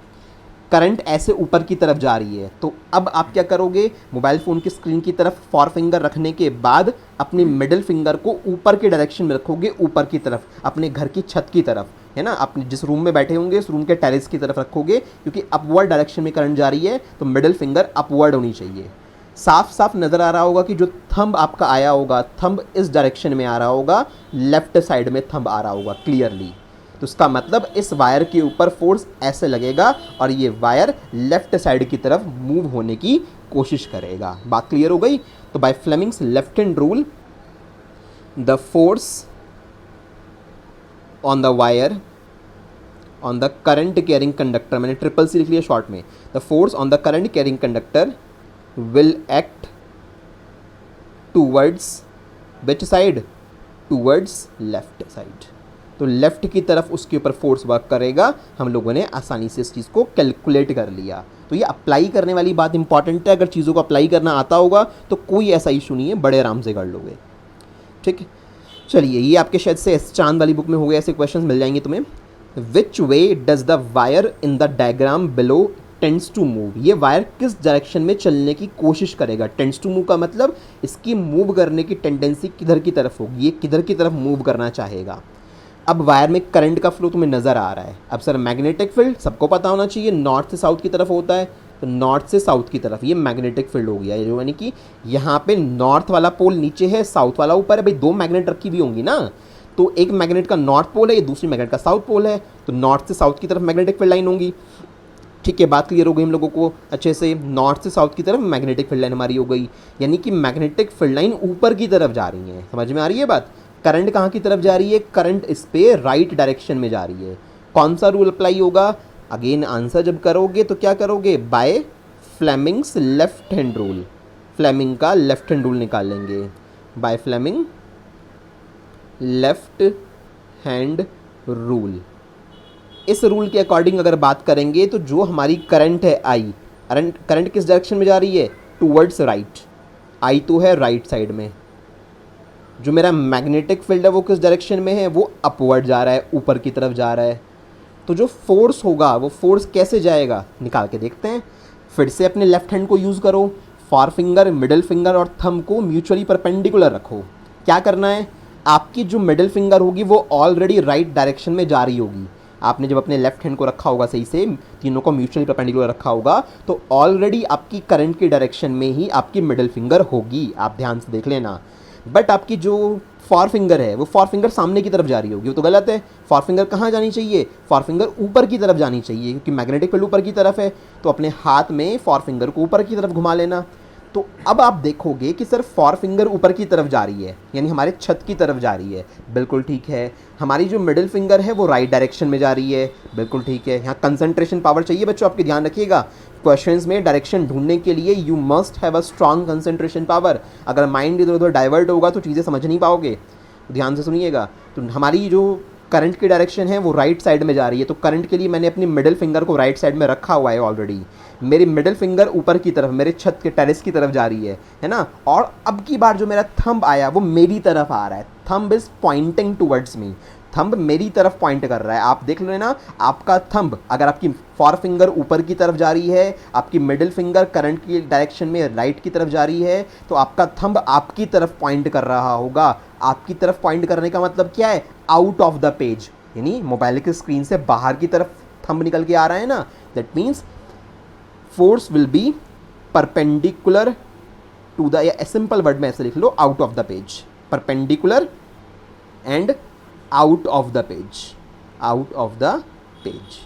करंट ऐसे ऊपर की तरफ जा रही है। तो अब आप क्या करोगे, मोबाइल फ़ोन की स्क्रीन की तरफ फॉर फिंगर रखने के बाद अपनी मिडिल फिंगर को ऊपर के डायरेक्शन में रखोगे, ऊपर की तरफ, अपने घर की छत की तरफ, है ना, अपने जिस रूम में बैठे होंगे उस रूम के टेरेस की तरफ रखोगे, क्योंकि अपवर्ड डायरेक्शन में करंट जा रही है तो मिडिल फिंगर अपवर्ड होनी चाहिए। साफ साफ नज़र आ रहा होगा कि जो थंब आपका आया होगा, थंब इस डायरेक्शन में आ रहा होगा, लेफ्ट साइड में थंब आ रहा होगा क्लियरली। तो इसका मतलब इस वायर के ऊपर फोर्स ऐसे लगेगा और ये वायर लेफ्ट साइड की तरफ मूव होने की कोशिश करेगा। बात क्लियर हो गई? तो bye Fleming's left hand rule, the force on the wire on the current carrying conductor, मैंने ट्रिपल सी लिख लिया शॉर्ट में, the force on the current carrying conductor will act towards which side, towards left side. तो left की तरफ उसके ऊपर force work करेगा। हम लोगों ने आसानी से इस चीज़ को कैलकुलेट कर लिया। तो ये अप्लाई करने वाली बात इंपॉर्टेंट है। अगर चीज़ों को अप्लाई करना आता होगा तो कोई ऐसा इशू नहीं है, बड़े आराम से कर लोगे। ठीक है, चलिए ये आपके शायद से चांद वाली बुक में हो गए, ऐसे क्वेश्चन मिल जाएंगे तुम्हें। Which way does the wire in the diagram below tends to move, ये वायर किस डायरेक्शन में चलने की कोशिश करेगा। टेंड्स टू मूव का मतलब इसकी मूव करने की टेंडेंसी किधर की तरफ होगी, ये किधर की तरफ मूव करना चाहेगा। अब वायर में करंट का फ्लो तुम्हें नज़र आ रहा है। अब सर मैग्नेटिक फील्ड सबको पता होना चाहिए, नॉर्थ से साउथ की तरफ होता है, तो नॉर्थ से साउथ की तरफ ये मैग्नेटिक फील्ड हो गया, यानी कि यहाँ पे नॉर्थ वाला पोल नीचे है, साउथ वाला ऊपर है। भाई दो मैग्नेट रखी हुई होंगी ना, तो एक मैग्नेट का नॉर्थ पोल है, ये दूसरी मैग्नेट का साउथ पोल है, तो नॉर्थ से साउथ की तरफ मैग्नेटिक फील्ड लाइन होंगी। ठीक है, बात क्लियर हो गई हम लोगों को अच्छे से। नॉर्थ से साउथ की तरफ मैग्नेटिक फील्ड लाइन हमारी हो गई, यानी कि मैग्नेटिक फील्ड लाइन ऊपर की तरफ जा रही है। समझ में आ रही है बात? करंट कहाँ की तरफ जा रही है? करंट इस पे राइट डायरेक्शन में जा रही है। कौन सा रूल अप्लाई होगा? अगेन आंसर जब करोगे तो क्या करोगे, by Fleming's left hand rule, Fleming का लेफ्ट हैंड रूल निकालेंगे। By Fleming left hand rule, इस रूल के अकॉर्डिंग अगर बात करेंगे तो जो हमारी करंट है आई, करंट किस डायरेक्शन में जा रही है? Towards right. आई तो है राइट साइड में। जो मेरा मैग्नेटिक फील्ड है वो किस डायरेक्शन में है? वो अपवर्ड जा रहा है, ऊपर की तरफ जा रहा है। तो जो फोर्स होगा वो फोर्स कैसे जाएगा, निकाल के देखते हैं। फिर से अपने लेफ्ट हैंड को यूज़ करो, फॉर फिंगर, मिडिल फिंगर और थंब को म्यूचुअली परपेंडिकुलर रखो। क्या करना है, आपकी जो मिडिल फिंगर होगी वो ऑलरेडी राइट डायरेक्शन में जा रही होगी। आपने जब अपने लेफ्ट हैंड को रखा होगा सही से, तीनों को म्यूचुअली परपेंडिकुलर रखा होगा, तो ऑलरेडी आपकी करंट की डायरेक्शन में ही आपकी मिडिल फिंगर होगी। आप ध्यान से देख लेना। बट आपकी जो फॉर फिंगर है वो फॉर फिंगर सामने की तरफ जा रही होगी, वो तो गलत है। फॉर फिंगर कहाँ जानी चाहिए? फॉर फिंगर ऊपर की तरफ जानी चाहिए, क्योंकि मैग्नेटिक फील्ड ऊपर की तरफ है। तो अपने हाथ में फॉर फिंगर को ऊपर की तरफ घुमा लेना। तो अब आप देखोगे कि सर फॉर फिंगर ऊपर की तरफ जा रही है, यानी हमारे छत की तरफ जा रही है। बिल्कुल ठीक है। हमारी जो मिडिल फिंगर है वो राइट डायरेक्शन में जा रही है। बिल्कुल ठीक है। यहाँ कंसंट्रेशन पावर चाहिए बच्चों, आपके ध्यान रखिएगा। क्वेश्चंस में डायरेक्शन ढूंढने के लिए you must have a strong concentration power. अगर माइंड इधर उधर डाइवर्ट होगा तो चीज़ें समझ नहीं पाओगे। ध्यान से सुनिएगा। तो हमारी जो करंट की डायरेक्शन है वो राइट साइड में जा रही है, तो करंट के लिए मैंने अपनी मिडिल फिंगर को राइट साइड में रखा हुआ है ऑलरेडी। मेरी मिडिल फिंगर ऊपर की तरफ, मेरे छत के टेरेस की तरफ जा रही है ना। और अब की बार जो मेरा थंब आया वो मेरी तरफ आ रहा है। Thumb is pointing towards me, thumb मेरी तरफ पॉइंट कर रहा है। आप देख लेना, आपका थंब, अगर आपकी फॉर फिंगर ऊपर की तरफ जा रही है, आपकी मिडिल फिंगर करंट की डायरेक्शन में राइट की तरफ जा रही है, तो आपका थंब आपकी तरफ पॉइंट कर रहा होगा। आपकी तरफ पॉइंट करने का मतलब क्या है? आउट ऑफ द पेज, यानी मोबाइल की स्क्रीन से बाहर की तरफ थंब निकल के आ रहा है ना। That means force will be perpendicular to the, या सिंपल वर्ड में ऐसे लिख लो, out of the page, perpendicular and out of the page, out of the page.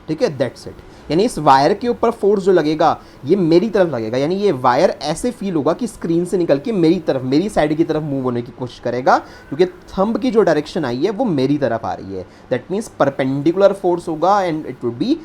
ठीक है, दैट्स इट। यानी इस वायर के ऊपर फोर्स जो लगेगा ये मेरी तरफ लगेगा, यानी ये वायर ऐसे फील होगा कि स्क्रीन से निकल के मेरी तरफ, मेरी साइड की तरफ मूव होने की कोशिश करेगा, क्योंकि थंब की जो डायरेक्शन आई है वो मेरी तरफ आ रही है। दैट मीन्स परपेंडिकुलर फोर्स होगा and it would be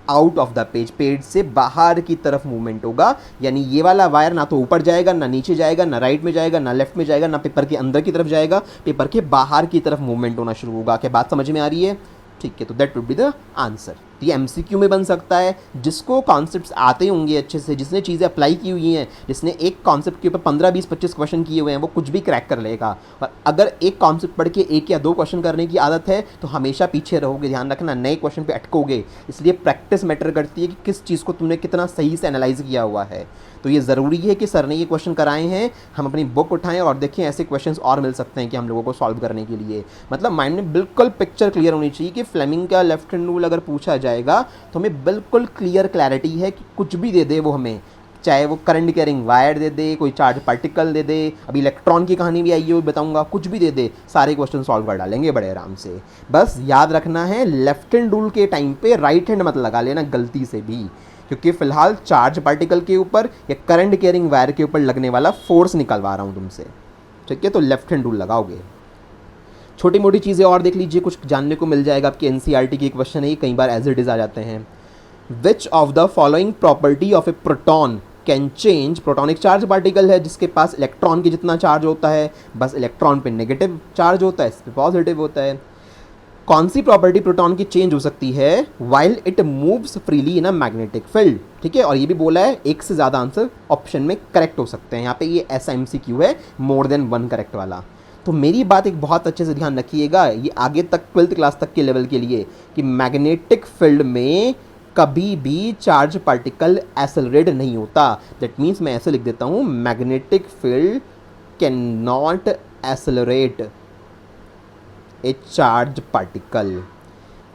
out of the page, page से बाहर की तरफ मूवमेंट होगा। यानी ये वाला वायर ना तो ऊपर जाएगा, ना नीचे जाएगा, ना राइट में जाएगा, ना लेफ्ट में जाएगा, ना पेपर के अंदर की तरफ जाएगा, पेपर के बाहर की तरफ मूवमेंट होना शुरू होगा। क्या बात समझ में आ रही है? ठीक है, तो that would be the answer. तो ये एमसीक्यू में बन सकता है। जिसको कॉन्सेप्ट्स आते होंगे अच्छे से, जिसने चीज़ें अप्लाई की हुई हैं, जिसने एक कॉन्सेप्ट के ऊपर 15, 20, 25 क्वेश्चन किए हुए हैं, वो कुछ भी क्रैक कर लेगा। और अगर एक कॉन्सेप्ट पढ़ के 1 या 2 क्वेश्चन करने की आदत है तो हमेशा पीछे रहोगे। ध्यान रखना, नए क्वेश्चन पे अटकोगे। इसलिए प्रैक्टिस मैटर करती है कि किस चीज़ को तुमने कितना सही से एनालाइज किया हुआ है। तो ये ज़रूरी है कि सर ने ये क्वेश्चन कराए हैं, हम अपनी बुक उठाएं और देखें ऐसे क्वेश्चंस और मिल सकते हैं कि हम लोगों को सॉल्व करने के लिए। मतलब माइंड में बिल्कुल पिक्चर क्लियर होनी चाहिए कि फ्लेमिंग का लेफ्ट हैंड रूल अगर पूछा जाएगा तो हमें बिल्कुल क्लियर क्लैरिटी है कि कुछ भी दे दे वो हमें, चाहे वो करंट कैरिंग वायर दे दे, कोई चार्ज पार्टिकल दे दे, अभी इलेक्ट्रॉन की कहानी भी आई है वो बताऊंगा, कुछ भी दे दे, सारे क्वेश्चन सॉल्व कर डालेंगे बड़े आराम से। बस याद रखना है, लेफ्ट हैंड रूल के टाइम पे राइट हैंड मत लगा लेना गलती से भी, क्योंकि फिलहाल चार्ज पार्टिकल के ऊपर या करंट कैरिंग वायर के ऊपर लगने वाला फोर्स निकलवा रहा हूँ तुमसे, ठीक है। तो लेफ्ट हैंड रूल लगाओगे। छोटी मोटी चीज़ें और देख लीजिए, कुछ जानने को मिल जाएगा आपके एनसीईआरटी की क्वेश्चन है, कई बार एज इट इज आ जाते हैं। Which of the following property of A proton can change, proton एक चार्ज पार्टिकल है जिसके पास इलेक्ट्रॉन के जितना चार्ज होता है, बस इलेक्ट्रॉन पे नेगेटिव चार्ज होता है, इस पर पॉजिटिव होता है। कौन सी प्रॉपर्टी प्रोटॉन की चेंज हो सकती है while it moves freely in a magnetic field, ठीक है। और ये भी बोला है एक से ज़्यादा आंसर ऑप्शन में करेक्ट हो सकते हैं। यहाँ पे ये ऐसा एमसीक्यू है, मोर देन 1 करेक्ट वाला। तो मेरी बात एक बहुत अच्छे से ध्यान रखिएगा, ये आगे तक 12th क्लास तक के लेवल के लिए, कि मैग्नेटिक फील्ड में कभी भी चार्ज पार्टिकल एक्सेलरेट नहीं होता। दैट मीन्स मैं ऐसे लिख देता हूँ, magnetic field can not accelerate A charge particle,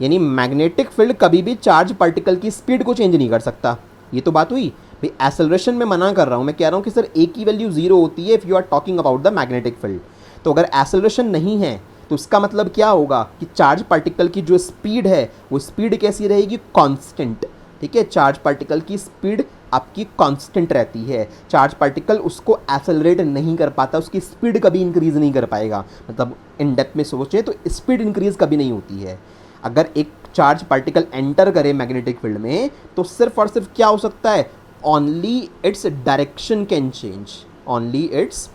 यानी मैग्नेटिक फील्ड कभी भी चार्ज पार्टिकल की स्पीड को चेंज नहीं कर सकता। ये तो बात हुई भाई, एक्सेलरेशन में मना कर रहा हूँ, मैं कह रहा हूँ कि सर ए की वैल्यू 0 होती है if you are talking about the magnetic field. तो अगर एक्सेलरेशन नहीं है तो उसका मतलब क्या होगा कि चार्ज पार्टिकल की जो स्पीड है वो स्पीड कैसी रहेगी, कांस्टेंट, ठीक है। चार्ज पार्टिकल की स्पीड आपकी कांस्टेंट रहती है, चार्ज पार्टिकल उसको एक्सेलरेट नहीं कर पाता, उसकी स्पीड कभी इंक्रीज़ नहीं कर पाएगा। मतलब इन डेप्थ में सोचें तो स्पीड इंक्रीज़ कभी नहीं होती है। अगर एक चार्ज पार्टिकल एंटर करे मैग्नेटिक फील्ड में तो सिर्फ और सिर्फ क्या हो सकता है, only its direction can change, only its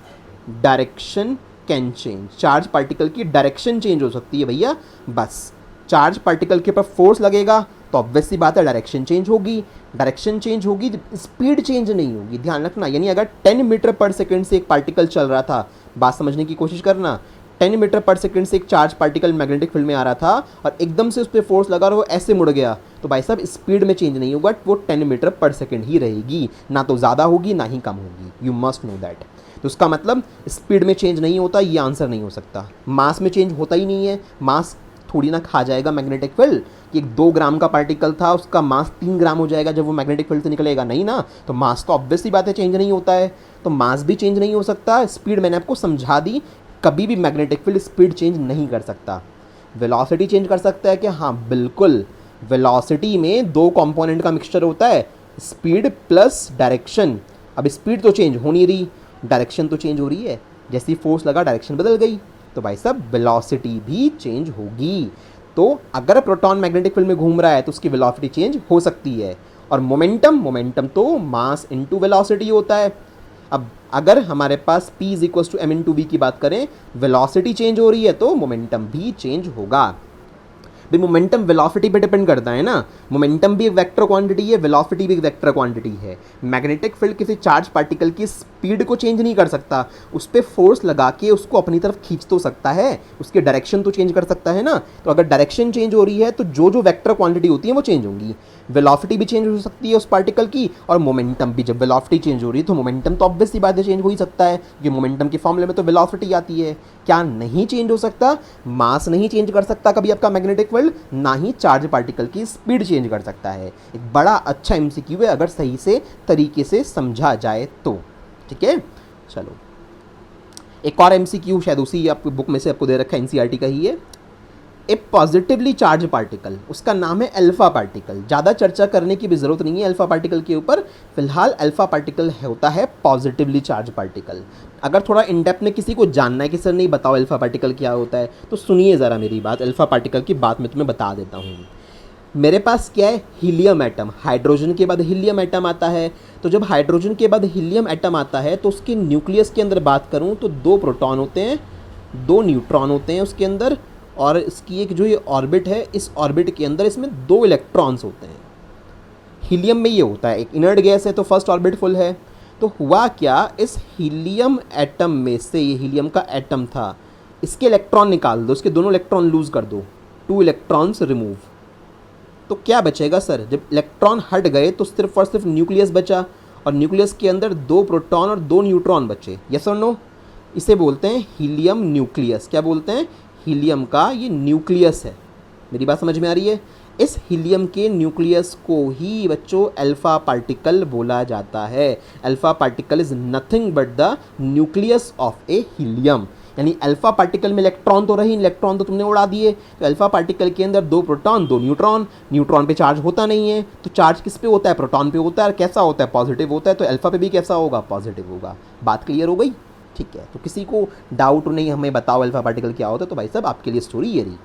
direction can change. Charge particle की डायरेक्शन चेंज हो सकती है भैया, बस। चार्ज पार्टिकल के ऊपर फोर्स लगेगा तो ऑब्वियस सी बात है डायरेक्शन चेंज होगी, डायरेक्शन चेंज होगी, स्पीड चेंज नहीं होगी। ध्यान रखना, यानी अगर 10 मीटर पर सेकंड से एक पार्टिकल चल रहा था, बात समझने की कोशिश करना, 10 मीटर पर सेकंड से एक चार्ज पार्टिकल मैग्नेटिक फील्ड में आ रहा था और एकदम से उस पर फोर्स लगा और वो ऐसे मुड़ गया, तो भाई साहब स्पीड में चेंज नहीं होगा, वो 10 मीटर पर सेकंड ही रहेगी, ना तो ज़्यादा होगी ना ही कम होगी। You must know that. तो उसका मतलब स्पीड में चेंज नहीं होता, ये आंसर नहीं हो सकता। मास में चेंज होता ही नहीं है, मास थोड़ी ना खा जाएगा मैग्नेटिक फील्ड कि एक 2 ग्राम का पार्टिकल था उसका मास 3 ग्राम हो जाएगा जब वो मैग्नेटिक फील्ड से निकलेगा, नहीं ना। तो मास तो ऑब्वियसली बात है चेंज नहीं होता है, तो मास भी चेंज नहीं हो सकता। स्पीड मैंने आपको समझा दी, कभी भी मैग्नेटिक फील्ड स्पीड चेंज नहीं कर सकता। वेलोसिटी चेंज कर सकता है क्या, हाँ बिल्कुल। वेलोसिटी में 2 कंपोनेंट का मिक्सचर होता है, स्पीड प्लस डायरेक्शन। अब स्पीड तो चेंज हो नहीं रही, डायरेक्शन तो चेंज हो रही है, जैसे ही फोर्स लगा डायरेक्शन बदल गई, तो भाई साहब वेलोसिटी भी चेंज होगी। तो अगर प्रोटॉन मैग्नेटिक फील्ड में घूम रहा है तो उसकी वेलोसिटी चेंज हो सकती है। और मोमेंटम तो मास इनटू वेलोसिटी होता है। अब अगर हमारे पास p = m/v की बात करें, वेलोसिटी चेंज हो रही है तो मोमेंटम भी चेंज होगा। भाई मोमेंटम वेलोसिटी पे डिपेंड करता है ना, मोमेंटम भी एक वेक्टर क्वांटिटी है, वेलोसिटी भी एक वेक्टर क्वांटिटी है। मैग्नेटिक फील्ड किसी चार्ज पार्टिकल की स्पीड को चेंज नहीं कर सकता, उस पर फोर्स लगा के उसको अपनी तरफ खींच तो सकता है, उसकी डायरेक्शन तो चेंज कर सकता है ना। तो अगर डायरेक्शन चेंज हो रही है तो जो वेक्टर क्वांटिटी होती है वो चेंज होंगी, वेलोसिटी भी चेंज हो सकती है उस पार्टिकल की, और मोमेंटम भी। जब वेलोसिटी चेंज हो रही है तो मोमेंटम तो ऑब्वियसली बात है चेंज हो ही सकता है, क्योंकि मोमेंटम के फॉर्मूले में तो वेलोसिटी आती है। क्या नहीं चेंज हो सकता, मास नहीं चेंज कर सकता कभी आपका मैग्नेटिक फील्ड, ना ही चार्ज पार्टिकल की स्पीड चेंज कर सकता है। एक बड़ा अच्छा एमसीक्यू है अगर सही से तरीके से समझा जाए तो, ठीक है। चलो एक और एमसीक्यू शायद उसी आपकी बुक में से आपको दे रखा है, एनसीईआरटी का ही है। ए पॉजिटिवली चार्ज पार्टिकल, उसका नाम है अल्फा पार्टिकल। ज़्यादा चर्चा करने की भी ज़रूरत नहीं है अल्फा पार्टिकल के ऊपर, फिलहाल अल्फा पार्टिकल होता है पॉजिटिवली चार्ज पार्टिकल। अगर थोड़ा इन डेप्थ में किसी को जानना है कि सर नहीं बताओ अल्फा पार्टिकल क्या होता है, तो सुनिए ज़रा मेरी बात, अल्फा पार्टिकल की बात मैं तुम्हें बता देता हूँ। मेरे पास क्या है, हीलियम एटम, हाइड्रोजन के बाद हीलियम एटम आता है। तो जब हाइड्रोजन के बाद हीलियम एटम आता है तो उसके न्यूक्लियस के अंदर बात करूँ तो 2 प्रोटॉन होते हैं, 2 न्यूट्रॉन होते हैं उसके अंदर, और इसकी एक जो ये ऑर्बिट है, इस ऑर्बिट के अंदर इसमें 2 इलेक्ट्रॉन्स होते हैं। हीलियम में ये होता है, एक इनर्ट गैस है तो फर्स्ट ऑर्बिट फुल है। तो हुआ क्या, इस हीलियम एटम में से, ये हीलियम का एटम था, इसके इलेक्ट्रॉन निकाल दो, इसके दोनों इलेक्ट्रॉन लूज़ कर दो, 2 इलेक्ट्रॉन्स रिमूव। तो क्या बचेगा सर, जब इलेक्ट्रॉन हट गए तो सिर्फ और सिर्फ न्यूक्लियस बचा, और न्यूक्लियस के अंदर 2 प्रोटॉन और 2 न्यूट्रॉन बचे। यस और नो? इसे बोलते हैं हीलियम न्यूक्लियस। क्या बोलते हैं? हीलियम का ये न्यूक्लियस है। मेरी बात समझ में आ रही है? इस हीलियम के न्यूक्लियस को ही बच्चों अल्फा पार्टिकल बोला जाता है। Alpha particle is nothing but the nucleus of A helium. यानी अल्फा पार्टिकल में इलेक्ट्रॉन तो रही, इलेक्ट्रॉन तो तुमने उड़ा दिए, तो अल्फा पार्टिकल के अंदर 2 प्रोटॉन 2 न्यूट्रॉन, न्यूट्रॉन पे चार्ज होता नहीं है, तो चार्ज किस पे होता है? प्रोटॉन पे होता है। और कैसा होता है? पॉजिटिव होता है। तो अल्फा पे भी कैसा होगा? पॉजिटिव होगा। बात क्लियर हो गई? ठीक है, तो किसी को डाउट नहीं, हमें बताओ अल्फा पार्टिकल क्या होता है, तो भाई साहब आपके लिए स्टोरी ये रही।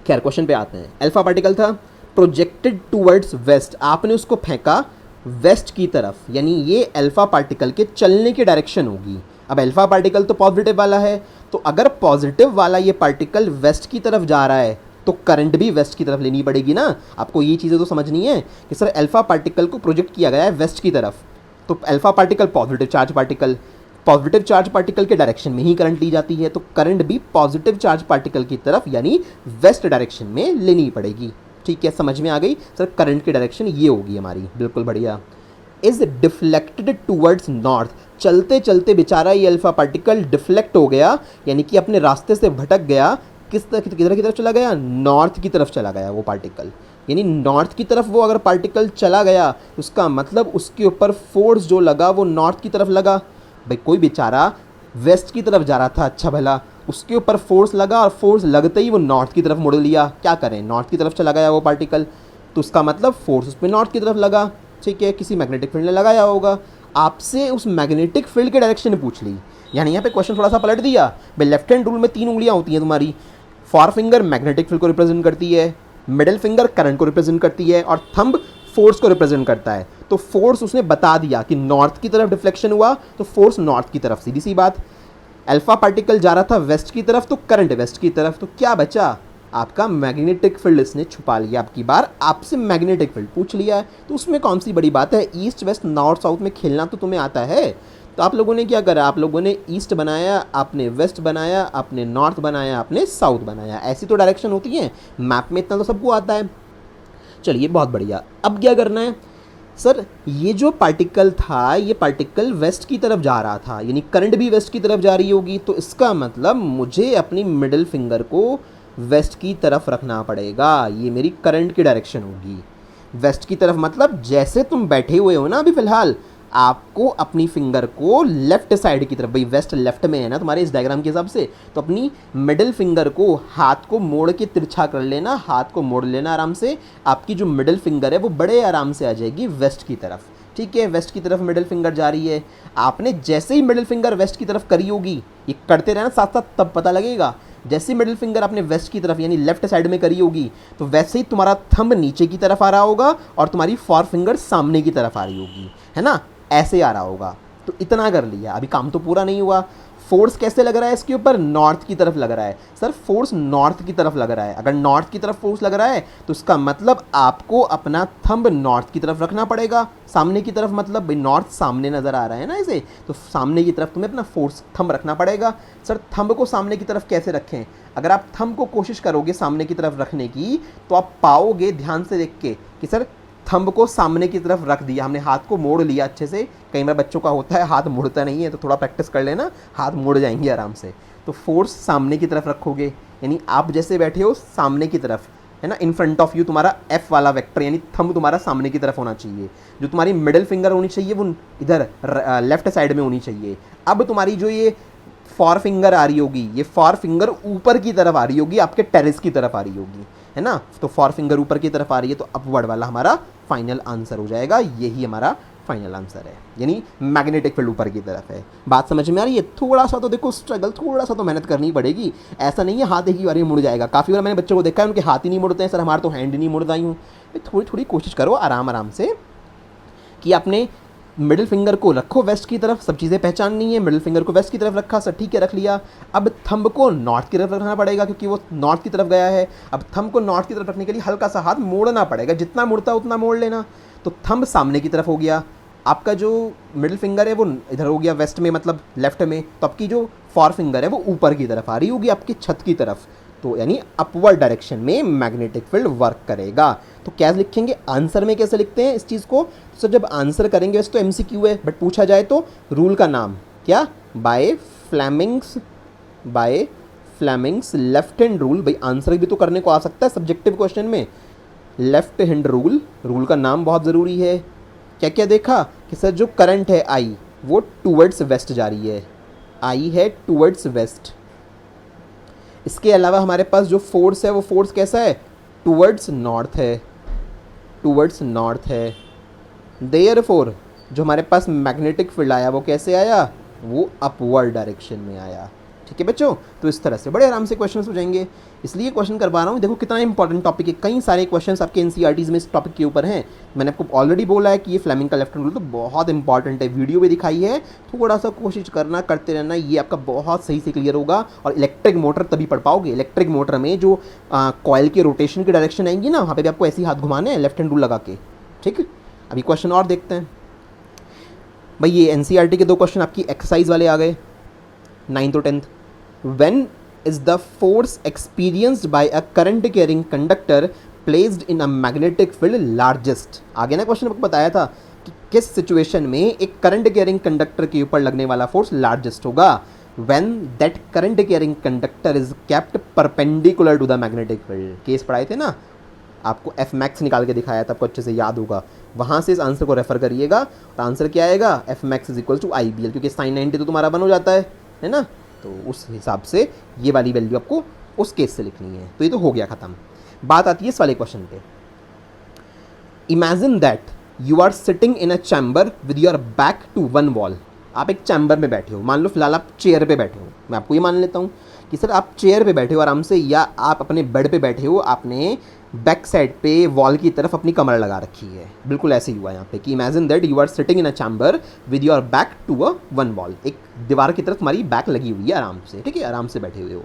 खैर क्वेश्चन पे आते हैं। अल्फा पार्टिकल था, प्रोजेक्टेड टूवर्ड्स वेस्ट, आपने उसको फेंका वेस्ट की तरफ, यानी ये अल्फा पार्टिकल के चलने की डायरेक्शन होगी। अब अल्फा पार्टिकल तो पॉजिटिव वाला है, तो अगर पॉजिटिव वाला ये पार्टिकल वेस्ट की तरफ जा रहा है तो करंट भी वेस्ट की तरफ लेनी पड़ेगी ना। आपको ये चीज़ें तो समझनी है कि सर अल्फा पार्टिकल को प्रोजेक्ट किया गया है वेस्ट की तरफ, तो alpha particle positive charge particle, positive charge particle के डायरेक्शन में ही करंट ली जाती है, तो करंट भी पॉजिटिव चार्ज पार्टिकल की तरफ यानी वेस्ट डायरेक्शन में लेनी पड़ेगी। ठीक है, समझ में आ गई सर? करंट की डायरेक्शन ये होगी हमारी। बिल्कुल बढ़िया। इज डिफ्लेक्टेड टूवर्ड्स नॉर्थ, चलते चलते बेचारा ये अल्फा पार्टिकल डिफ्लेक्ट हो गया, यानी कि अपने रास्ते से भटक गया। किधर की तरफ चला गया? नॉर्थ की तरफ चला गया वो पार्टिकल। यानी नॉर्थ की तरफ वो अगर पार्टिकल चला गया, उसका मतलब उसके ऊपर फोर्स जो लगा वो नॉर्थ की तरफ लगा। भाई कोई बेचारा वेस्ट की तरफ जा रहा था, अच्छा भला, उसके ऊपर फोर्स लगा और फोर्स लगते ही वो नॉर्थ की तरफ मुड़ लिया। क्या करें, नॉर्थ की तरफ चला गया वो पार्टिकल, तो उसका मतलब फोर्स उस पर नॉर्थ की तरफ लगा। ठीक है, किसी मैग्नेटिक फील्ड ने लगाया होगा। आपसे उस मैग्नेटिक फील्ड के डायरेक्शन पूछ ली, यानी यहाँ पे क्वेश्चन थोड़ा सा पलट दिया। भाई लेफ्ट हैंड रूल में 3 उंगलियाँ होती हैं तुम्हारी, फॉर फिंगर मैग्नेटिक फील्ड को रिप्रेजेंट करती है, मिडिल फिंगर करंट को रिप्रेजेंट करती है, और थंब फोर्स को रिप्रेजेंट करता है। तो फोर्स उसने बता दिया कि नॉर्थ की तरफ डिफ्लेक्शन हुआ, तो फोर्स नॉर्थ की तरफ, सीधी सी बात। अल्फा पार्टिकल जा रहा था वेस्ट की तरफ, तो करंट वेस्ट की तरफ, तो क्या बचा? आपका मैग्नेटिक फील्ड इसने छुपा लिया। आपकी बार आपसे मैग्नेटिक फील्ड पूछ लिया है, तो उसमें कौन सी बड़ी बात है? ईस्ट वेस्ट नॉर्थ साउथ में खेलना तो तुम्हें आता है। तो आप लोगों ने क्या करा? आप लोगों ने ईस्ट बनाया, आपने वेस्ट बनाया, आपने नॉर्थ बनाया, आपने साउथ बनाया। ऐसी तो डायरेक्शन होती है मैप में, इतना तो सबको आता है। चलिए बहुत बढ़िया। अब क्या करना है सर? ये जो पार्टिकल था, ये पार्टिकल वेस्ट की तरफ जा रहा था, यानी करंट भी वेस्ट की तरफ जा रही होगी, तो इसका मतलब मुझे अपनी मिडिल फिंगर को वेस्ट की तरफ रखना पड़ेगा। ये मेरी करंट की डायरेक्शन होगी वेस्ट की तरफ। मतलब जैसे तुम बैठे हुए हो ना अभी फ़िलहाल, आपको अपनी फिंगर को लेफ्ट साइड की तरफ, भाई वेस्ट लेफ्ट में है ना तुम्हारे इस डायग्राम के हिसाब से, तो अपनी मिडिल फिंगर को, हाथ को मोड़ के तिरछा कर लेना, हाथ को मोड़ लेना आराम से। आपकी जो मिडिल फिंगर है वो बड़े आराम से आ जाएगी वेस्ट की तरफ। ठीक है, वेस्ट की तरफ मिडिल फिंगर जा रही है। आपने जैसे ही मिडिल फिंगर वेस्ट की तरफ करी होगी, ये करते रहना साथ साथ, तब पता लगेगा। जैसे मिडिल फिंगर आपने वेस्ट की तरफ यानी लेफ्ट साइड में करी होगी, तो वैसे ही तुम्हारा थंब नीचे की तरफ आ रहा होगा और तुम्हारी फॉर फिंगर सामने की तरफ आ रही होगी, है ना? ऐसे आ रहा होगा। तो इतना कर लिया, अभी काम तो पूरा नहीं हुआ। फोर्स कैसे लग रहा है इसके ऊपर? नॉर्थ की तरफ लग रहा है। सर फोर्स नॉर्थ की तरफ लग रहा है, अगर नॉर्थ की तरफ फोर्स लग रहा है तो इसका मतलब आपको अपना थंब नॉर्थ की तरफ रखना पड़ेगा, सामने की तरफ। मतलब भाई नॉर्थ सामने नज़र आ रहा है ना इसे, तो सामने की तरफ तुम्हें अपना फोर्स थंब रखना पड़ेगा। सर थंब को सामने की तरफ कैसे रखें? अगर आप थंब को कोशिश करोगे सामने की तरफ रखने की, तो आप पाओगे ध्यान से देख के कि सर थंब को सामने की तरफ रख दिया हमने, हाथ को मोड़ लिया अच्छे से। कई बार बच्चों का होता है हाथ मुड़ता नहीं है, तो थोड़ा प्रैक्टिस कर लेना, हाथ मुड़ जाएंगे आराम से। तो फोर्स सामने की तरफ रखोगे, यानी आप जैसे बैठे हो सामने की तरफ, है ना, इन फ्रंट ऑफ यू तुम्हारा एफ वाला वेक्टर, यानी थंब तुम्हारा सामने की तरफ होना चाहिए। जो तुम्हारी मिडिल फिंगर होनी चाहिए वो इधर लेफ्ट साइड में होनी चाहिए। अब तुम्हारी जो ये फॉर फिंगर आ रही होगी, ये फॉर फिंगर ऊपर की तरफ आ रही होगी, आपके टेरेस की तरफ आ रही होगी, है ना? तो फॉर फिंगर ऊपर की तरफ आ रही है, तो अपवर्ड वाला हमारा फाइनल आंसर हो जाएगा। यही हमारा फाइनल आंसर है, यानी मैग्नेटिक फील्ड ऊपर की तरफ है। बात समझ में आ रही है? थोड़ा सा तो देखो स्ट्रगल, थोड़ा सा तो मेहनत करनी पड़ेगी। ऐसा नहीं है हाथ एक ही बार में मुड़ जाएगा। काफ़ी बार मैंने बच्चों को देखा है उनके हाथ ही नहीं मुड़ते हैं, सर हमारा तो हैंड ही नहीं मुड़ता यूँ। थोड़ी थोड़ी कोशिश करो आराम आराम से कि आपने मिडिल फिंगर को रखो वेस्ट की तरफ, सब चीज़ें पहचाननी है। मिडिल फिंगर को वेस्ट की तरफ रखा, सर ठीक है रख लिया। अब थंब को नॉर्थ की तरफ रखना पड़ेगा क्योंकि वो नॉर्थ की तरफ गया है। अब थंब को नॉर्थ की तरफ रखने के लिए हल्का सा हाथ मोड़ना पड़ेगा, जितना मुड़ता उतना मोड़ लेना। तो थंब सामने की तरफ हो गया, आपका जो मिडिल फिंगर है वो इधर हो गया वेस्ट में, मतलब लेफ्ट में। तो आपकी जो फॉर फिंगर है वो ऊपर की तरफ आ रही होगी, आपकी छत की तरफ। तो यानी अपवर्ड डायरेक्शन में मैग्नेटिक फील्ड वर्क करेगा। तो क्या लिखेंगे फ्लामिंग में, कैसे लिखते हैं इस चीज़ को? सर जब आंसर करेंगे वैसे तो MCQ है, बट पूछा जाए तो रूल का नाम क्या? Bye Fleming's left hand rule. भाई आंसर भी तो करने को आ सकता है सब्जेक्टिव क्वेश्चन में। लेफ्ट हैंड रूल का नाम बहुत ज़रूरी है। क्या क्या देखा कि सर जो करंट है I वो टूवर्ड्स वेस्ट जा रही है, I है टूवर्ड्स वेस्ट। इसके अलावा हमारे पास जो फोर्स है वो फोर्स कैसा है? टूवर्ड्स नॉर्थ है। देयरफॉर जो हमारे पास मैग्नेटिक फील्ड आया वो कैसे आया? वो अपवर्ड डायरेक्शन में आया। ठीक है बच्चों, तो इस तरह से बड़े आराम से क्वेश्चंस हो जाएंगे, इसलिए क्वेश्चन करवा रहा हूँ। देखो कितना इंपॉर्टेंट टॉपिक है, कई सारे क्वेश्चंस आपके NCERTs में इस टॉपिक के ऊपर हैं। मैंने आपको ऑलरेडी बोला है कि ये फ्लेमिंग का लेफ्ट हैंड रूल तो बहुत इंपॉर्टेंट है, वीडियो भी दिखाई है। थोड़ा सा कोशिश करना, करते रहना, ये आपका बहुत सही से क्लियर होगा। और इलेक्ट्रिक मोटर तभी पढ़ पाओगे। इलेक्ट्रिक मोटर में जो कॉइल के रोटेशन की डायरेक्शन आएंगी ना, वहाँ पर भी आपको ऐसे ही हाथ घुमाने हैं लेफ्ट हैंड रूल लगा के। ठीक है, अभी क्वेश्चन और देखते हैं। भाई ये NCERT के 2 क्वेश्चन आपकी एक्सरसाइज वाले आ गए 9th और 10th। When is the force experienced by a current carrying conductor placed in a magnetic field largest? आगे ना क्वेश्चन आपको बताया था कि किस सिचुएशन में एक करंट कैरिंग कंडक्टर के ऊपर लगने वाला फोर्स लार्जेस्ट होगा? When that current carrying conductor is kept perpendicular to the magnetic field। Case पढ़ाए थे ना, आपको Fmax निकाल के दिखाया था, आपको अच्छे से याद होगा। वहाँ से इस आंसर को रेफर करिएगा और आंसर क्या आएगा? Fmax is equal to IBL, क्योंकि sin 90 तो तुम्हारा बन हो जाता है ना। तो उस हिसाब से ये वाली वैल्यू आपको उस केस से लिखनी है। तो ये तो हो गया ख़त्म। बात आती है इस वाले क्वेश्चन पे। Imagine that you are sitting in a chamber with your back to one wall. आप एक चैम्बर में बैठे हो, मान लो फिलहाल आप चेयर पे बैठे हो। मैं आपको ये मान लेता हूँ कि सर आप चेयर पे बैठे हो आराम से, या आप अपने बेड पे बैठे हो, आपने बैक साइड पे वॉल की तरफ अपनी कमर लगा रखी है। बिल्कुल ऐसे ही हुआ यहाँ पे कि imagine that you are sitting in a chamber with your back to a one wall. एक दीवार की तरफ हमारी बैक लगी हुई है आराम से, ठीक है, आराम से बैठे हुए हो।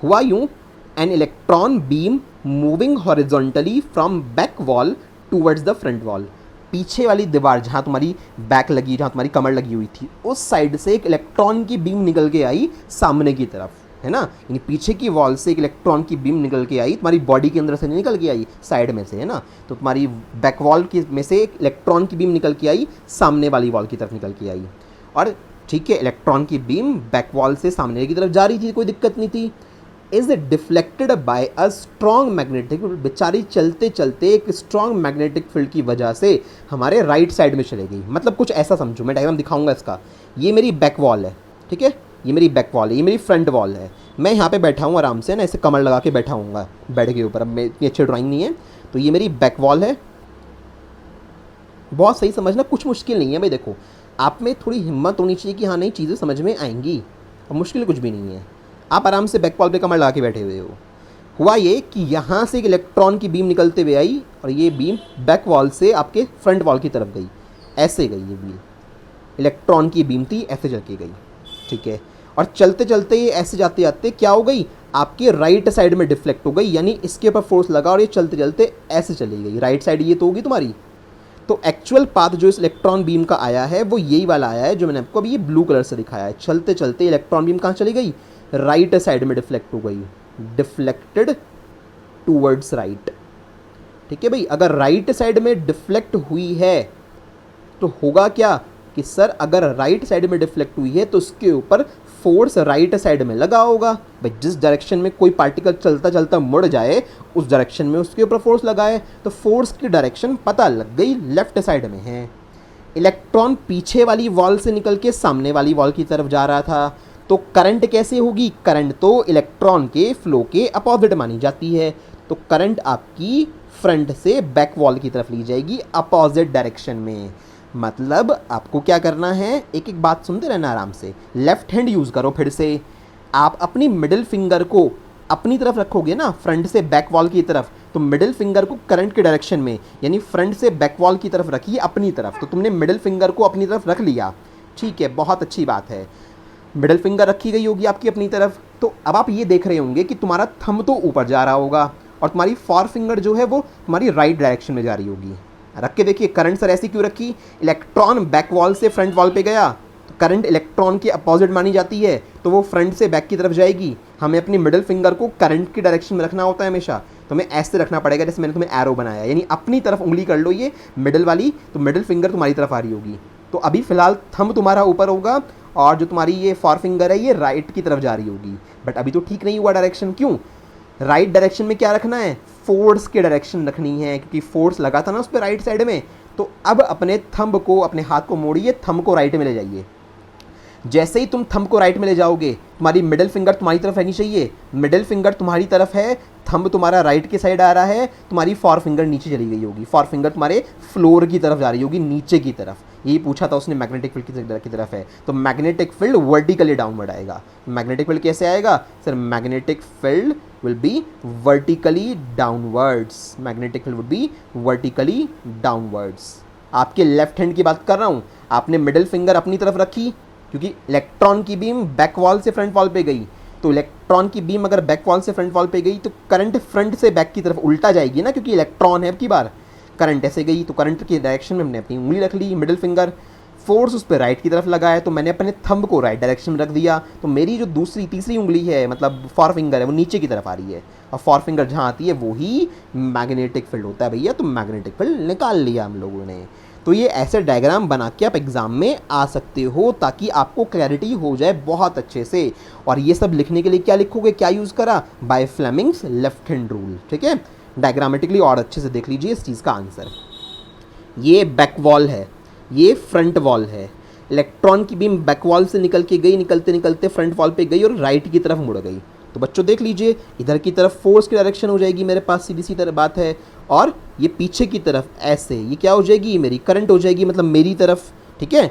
हुआ यूँ, an electron beam moving horizontally from back wall towards the front wall. पीछे वाली दीवार जहाँ तुम्हारी बैक लगी, जहाँ तुम्हारी कमर लगी हुई थी, उस साइड से एक इलेक्ट्रॉन की बीम निकल के आई सामने की तरफ, है ना। यानी पीछे की वॉल से एक इलेक्ट्रॉन की बीम निकल के आई, तुम्हारी बॉडी के अंदर से नहीं निकल के आई, साइड में से, है ना। तो तुम्हारी बैक वॉल की में से एक इलेक्ट्रॉन की बीम निकल के आई, सामने वाली वॉल की तरफ निकल के आई। और ठीक है, इलेक्ट्रॉन की बीम बैक वॉल से सामने की तरफ जा रही थी, कोई दिक्कत नहीं थी। Is deflected by a strong magnetic field. बेचारी चलते चलते एक स्ट्रॉन्ग मैग्नेटिक फील्ड की वजह से हमारे राइट साइड में चले गई। मतलब कुछ ऐसा समझो, मैं डायग्राम दिखाऊंगा इसका। ये मेरी बैक वॉल है, ठीक है, ये मेरी बैक वॉल है, ये मेरी फ्रंट वॉल है। मैं यहाँ पे बैठा हूँ आराम से ना, ऐसे कमर लगा के बैठा हूँगा बेड के ऊपर। अब मैं इतनी अच्छी ड्राइंग नहीं है, तो ये मेरी बैक वॉल है। बहुत सही समझना, कुछ मुश्किल नहीं है भाई। देखो, आप में थोड़ी हिम्मत होनी चाहिए कि हाँ नहीं, चीज़ें समझ में आएंगी, और मुश्किल कुछ भी नहीं है। आप आराम से बैक वॉल पे कमर लगा के बैठे हुए हो। हुआ ये कि यहाँ से एक इलेक्ट्रॉन की बीम निकलते हुए आई, और ये बीम बैक वॉल से आपके फ्रंट वॉल की तरफ गई, ऐसे गई। ये बीम इलेक्ट्रॉन की बीम थी, ऐसे चल के गई, ठीक है। और चलते चलते ये ऐसे जाते जाते क्या हो गई, आपके राइट साइड में डिफ्लेक्ट हो गई, यानी इसके ऊपर फोर्स लगा और ये चलते चलते ऐसे चली गई। राइट साइड ये तो होगी तुम्हारी। तो एक्चुअल पाथ जो इस इलेक्ट्रॉन बीम का आया है वो यही वाला आया है जो मैंने आपको अभी ये ब्लू कलर से दिखाया है। चलते चलते इलेक्ट्रॉन बीम कहाँ चली गई, राइट साइड में डिफ्लेक्ट हो गई, डिफ्लेक्टेड टूवर्ड्स राइट, ठीक है भाई। अगर राइट साइड में डिफ्लेक्ट हुई है तो होगा क्या कि सर अगर राइट साइड में डिफ्लेक्ट हुई है तो उसके ऊपर फोर्स राइट साइड में लगा होगा। भाई जिस डायरेक्शन में कोई पार्टिकल चलता चलता मुड़ जाए, उस डायरेक्शन में उसके ऊपर फोर्स लगाए, तो फोर्स की डायरेक्शन पता लग गई, लेफ्ट साइड में है। इलेक्ट्रॉन पीछे वाली वॉल से निकल के सामने वाली वॉल की तरफ जा रहा था, तो करंट कैसे होगी, करंट तो इलेक्ट्रॉन के फ्लो के अपोजिट मानी जाती है। तो करंट आपकी फ्रंट से बैक वॉल की तरफ ली जाएगी, अपोजिट डायरेक्शन में। मतलब आपको क्या करना है, एक एक बात सुनते रहना आराम से। लेफ्ट हैंड यूज़ करो। फिर से आप अपनी मिडिल फिंगर को अपनी तरफ रखोगे ना, फ्रंट से बैक वॉल की तरफ, तो मिडिल फिंगर को करंट के डायरेक्शन में, यानी फ्रंट से बैक वॉल की तरफ रखिए अपनी तरफ, तो तुमने मिडिल फिंगर को अपनी तरफ रख लिया, ठीक है, बहुत अच्छी बात है। मिडिल फिंगर रखी गई होगी आपकी अपनी तरफ। तो अब आप ये देख रहे होंगे कि तुम्हारा थंब तो ऊपर जा रहा होगा और तुम्हारी फॉर फिंगर जो है वो तुम्हारी राइट डायरेक्शन में जा रही होगी। रख के देखिए, करंट सर ऐसी क्यों रखी, इलेक्ट्रॉन बैक वॉल से फ्रंट वॉल पे गया, तो करंट इलेक्ट्रॉन के अपोजिट मानी जाती है, तो वो फ्रंट से बैक की तरफ जाएगी। हमें अपनी मिडिल फिंगर को करंट की डायरेक्शन में रखना होता है हमेशा, तो हमें ऐसे रखना पड़ेगा जैसे मैंने तुम्हें एरो बनाया, यानी अपनी तरफ उंगली कर लो ये मिडिल वाली, तो मिडिल फिंगर तुम्हारी तरफ आ रही होगी। तो अभी फिलहाल थंब तुम्हारा ऊपर होगा और जो तुम्हारी ये फॉर फिंगर है ये राइट की तरफ जा रही होगी। बट अभी तो ठीक नहीं हुआ डायरेक्शन, क्यों? राइट डायरेक्शन में क्या रखना है, फोर्स की डायरेक्शन रखनी है, क्योंकि फोर्स लगा था ना उस पर राइट साइड में। तो अब अपने थंब को, अपने हाथ को मोड़िए, थंब को राइट में ले जाइए। जैसे ही तुम थंब को राइट में ले जाओगे, तुम्हारी मिडिल फिंगर तुम्हारी तरफ रहनी चाहिए, मिडिल फिंगर तुम्हारी तरफ है, थंब तुम्हारा राइट की साइड आ रहा है, तुम्हारी फॉर फिंगर नीचे चली गई होगी, फॉर फिंगर तुम्हारे फ्लोर की तरफ जा रही होगी, नीचे की तरफ। यही पूछा था उसने, मैग्नेटिक फील्ड की तरफ है, तो मैग्नेटिक फील्ड वर्टिकली डाउनवर्ड आएगा। मैग्नेटिक फील्ड कैसे आएगा sir? Magnetic field will be vertically downwards, magnetic field will be vertically downwards. आपके लेफ्ट हैंड की बात कर रहा हूँ, आपने मिडिल फिंगर अपनी तरफ रखी, क्योंकि इलेक्ट्रॉन की बीम बैक वॉल से फ्रंट वॉल पे गई, तो इलेक्ट्रॉन की बीम अगर बैक वॉल से फ्रंट वॉल पे गई तो करंट फ्रंट से बैक की तरफ उल्टा जाएगी ना, क्योंकि इलेक्ट्रॉन है अब की बार। करंट ऐसे गई तो करंट की डायरेक्शन में हमने अपनी उंगली रख ली, मिडिल फिंगर, फोर्स उस पर राइट की तरफ लगा है, तो मैंने अपने थंब को राइट डायरेक्शन में रख दिया, तो मेरी जो तीसरी उंगली है, मतलब फॉर फिंगर है, वो नीचे की तरफ आ रही है, और फॉर फिंगर जहाँ आती है वो ही मैग्नेटिक फील्ड होता है भैया। तो मैग्नेटिक फील्ड निकाल लिया हम लोगों ने। तो ये ऐसे डायग्राम बना के आप एग्जाम में आ सकते हो, ताकि आपको क्लैरिटी हो जाए बहुत अच्छे से। और ये सब लिखने के लिए क्या लिखोगे, क्या यूज़ करा, bye Fleming's left hand rule, ठीक है। डायग्रामेटिकली और अच्छे से देख लीजिए इस चीज़ का आंसर। ये बैक वॉल है, ये फ्रंट वॉल है, इलेक्ट्रॉन की बीम बैक वॉल से निकल के गई, निकलते निकलते फ्रंट वॉल पे गई और राइट की तरफ मुड़ गई। तो बच्चों देख लीजिए, इधर की तरफ फोर्स की डायरेक्शन हो जाएगी मेरे पास, सीधी सी तरह बात है, और ये पीछे की तरफ ऐसे, ये क्या हो जाएगी, मेरी करंट हो जाएगी, मतलब मेरी तरफ, ठीक है।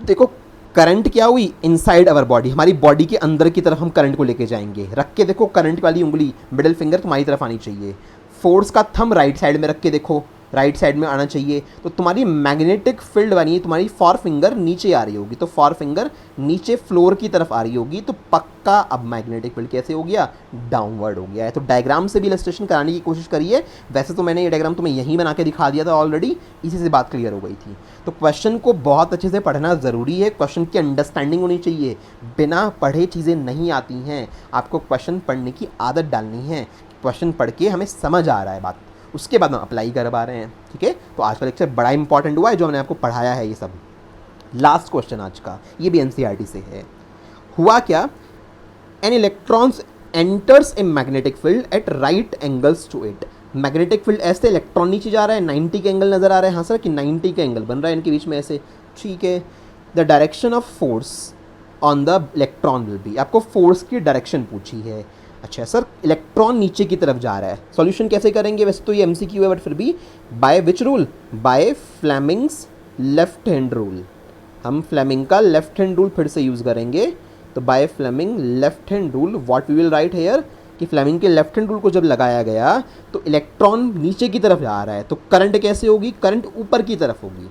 देखो करंट क्या हुई, इनसाइड अवर बॉडी, हमारी बॉडी के अंदर की तरफ हम करंट को लेके जाएंगे। रख के देखो, करंट वाली उंगली मिडिल फिंगर तुम्हारी तरफ आनी चाहिए, फोर्स का थंब राइट साइड में रख के देखो, राइट साइड में आना चाहिए, तो तुम्हारी मैग्नेटिक फील्ड बनी, तुम्हारी फॉर फिंगर नीचे आ रही होगी, तो फॉर फिंगर नीचे फ्लोर की तरफ आ रही होगी, तो पक्का अब मैग्नेटिक फील्ड कैसे हो गया, डाउनवर्ड हो गया है। तो डायग्राम से भी इलस्ट्रेशन कराने की कोशिश करिए। वैसे तो मैंने ये डायग्राम तुम्हें यहीं बना के दिखा दिया था ऑलरेडी, इसी से बात क्लियर हो गई थी। तो क्वेश्चन को बहुत अच्छे से पढ़ना ज़रूरी है, क्वेश्चन की अंडरस्टैंडिंग होनी चाहिए, बिना पढ़े चीज़ें नहीं आती हैं। आपको क्वेश्चन पढ़ने की आदत डालनी है, क्वेश्चन पढ़ के हमें समझ आ रहा है बात, उसके बाद हम अप्लाई कर पा रहे हैं, ठीक है। तो आज का लेक्चर बड़ा इंपॉर्टेंट हुआ है जो हमने आपको पढ़ाया है ये सब। लास्ट क्वेश्चन आज का, ये भी एनसीईआरटी से है। हुआ क्या, an electrons enters a magnetic field at right angles to it. Magnetic field ऐसे, इलेक्ट्रॉन नीचे जा रहा है, 90 के एंगल नजर आ रहा है, हाँ सर कि 90 का एंगल बन रहा है इनके बीच में ऐसे, ठीक है। The direction of force on the electron will be, आपको फोर्स की डायरेक्शन पूछी है। अच्छा सर, इलेक्ट्रॉन नीचे की तरफ जा रहा है, सॉल्यूशन कैसे करेंगे, वैसे तो ये एमसीक्यू है बट फिर भी, by which rule, by Fleming's left hand rule. हम फ्लेमिंग का लेफ्ट हैंड रूल फिर से यूज़ करेंगे, तो by Fleming left hand rule what we will write here, कि फ्लेमिंग के लेफ्ट हैंड रूल को जब लगाया गया तो इलेक्ट्रॉन नीचे की तरफ जा रहा है, तो करंट कैसे होगी, करंट ऊपर की तरफ होगी,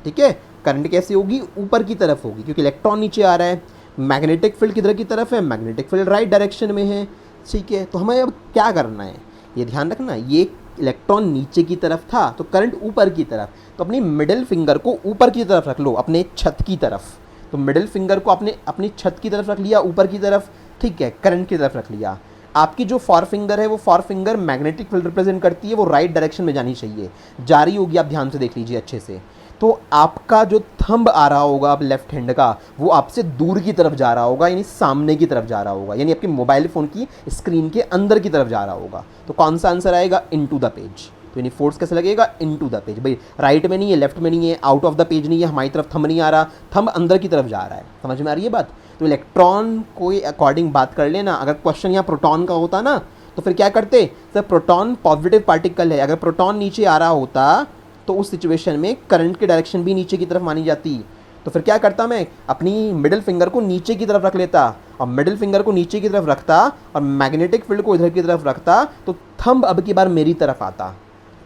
ठीक है। करंट कैसे होगी, ऊपर की तरफ होगी, क्योंकि इलेक्ट्रॉन नीचे आ रहा है। मैग्नेटिक फील्ड किधर की तरफ है, मैग्नेटिक फील्ड राइट डायरेक्शन में है, ठीक है। तो हमें अब क्या करना है, ये ध्यान रखना, ये इलेक्ट्रॉन नीचे की तरफ था तो करंट ऊपर की तरफ, तो अपनी मिडिल फिंगर को ऊपर की तरफ रख लो, अपने छत की तरफ। तो मिडिल फिंगर को आपने अपनी छत की तरफ रख लिया, ऊपर की तरफ, ठीक है, करंट की तरफ रख लिया। आपकी जो फॉर फिंगर है वो for finger magnetic field represent करती है, वो राइट डायरेक्शन में जानी चाहिए, जा रही होगी, आप ध्यान से देख लीजिए अच्छे से। तो आपका जो थंब आ रहा होगा अब लेफ्ट हैंड का, वो आपसे दूर की तरफ जा रहा होगा, यानी सामने की तरफ जा रहा होगा, यानी आपके मोबाइल फ़ोन की स्क्रीन के अंदर की तरफ जा रहा होगा। तो कौन सा आंसर आएगा, इनटू द पेज। तो यानी फोर्स कैसे लगेगा, इनटू द पेज। भाई राइट में नहीं है, लेफ्ट में नहीं है, आउट ऑफ द पेज नहीं है, हमारी तरफ थंब नहीं आ रहा, थंब अंदर की तरफ जा रहा है। समझ में आ रही है बात। तो इलेक्ट्रॉन को अकॉर्डिंग बात कर लेना। अगर क्वेश्चन यहाँ प्रोटॉन का होता ना तो फिर क्या करते सर, प्रोटॉन पॉजिटिव पार्टिकल है, अगर प्रोटॉन नीचे आ रहा होता तो उस सिचुएशन में करंट की डायरेक्शन भी नीचे की तरफ मानी जाती। तो फिर क्या करता मैं, अपनी मिडिल फिंगर को नीचे की तरफ रख लेता, और मिडिल फिंगर को नीचे की तरफ रखता और मैग्नेटिक फील्ड को इधर की तरफ रखता, तो थंब अब की बार मेरी तरफ आता,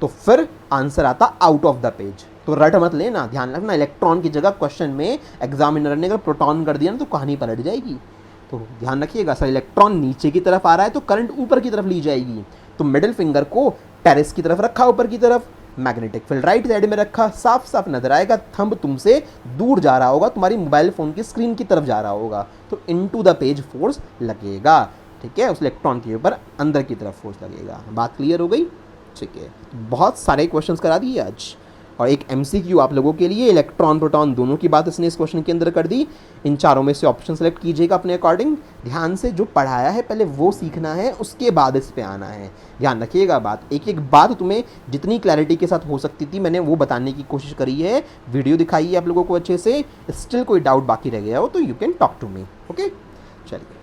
तो फिर आंसर आता आउट ऑफ द पेज। तो रट मत लेना, ध्यान रखना, इलेक्ट्रॉन की जगह क्वेश्चन में एग्जामिनर ने अगर प्रोटॉन कर दिया ना तो कहानी पलट जाएगी। तो ध्यान रखिएगा सर, इलेक्ट्रॉन नीचे की तरफ आ रहा है तो करंट ऊपर की तरफ ली जाएगी। तो मिडिल फिंगर को टेरेस की तरफ रखा, ऊपर की तरफ, मैग्नेटिक फील्ड राइट साइड में रखा, साफ साफ नजर आएगा थंब तुमसे दूर जा रहा होगा, तुम्हारी मोबाइल फोन की स्क्रीन की तरफ जा रहा होगा, तो इनटू द पेज फोर्स लगेगा। ठीक है, उस इलेक्ट्रॉन के ऊपर अंदर की तरफ फोर्स लगेगा। बात क्लियर हो गई? ठीक है, बहुत सारे क्वेश्चंस करा दिए आज, और एक एमसीक्यू आप लोगों के लिए, इलेक्ट्रॉन प्रोटॉन दोनों की बात इसने इस क्वेश्चन के अंदर कर दी। इन चारों में से ऑप्शन सेलेक्ट कीजिएगा अपने अकॉर्डिंग। ध्यान से जो पढ़ाया है पहले वो सीखना है, उसके बाद इस पे आना है। ध्यान रखिएगा बात, एक एक बात तुम्हें जितनी क्लैरिटी के साथ हो सकती थी मैंने वो बताने की कोशिश करी है। वीडियो दिखाई है आप लोगों को अच्छे से, स्टिल कोई डाउट बाकी रह गया हो तो you can talk to me. Okay, चलिए।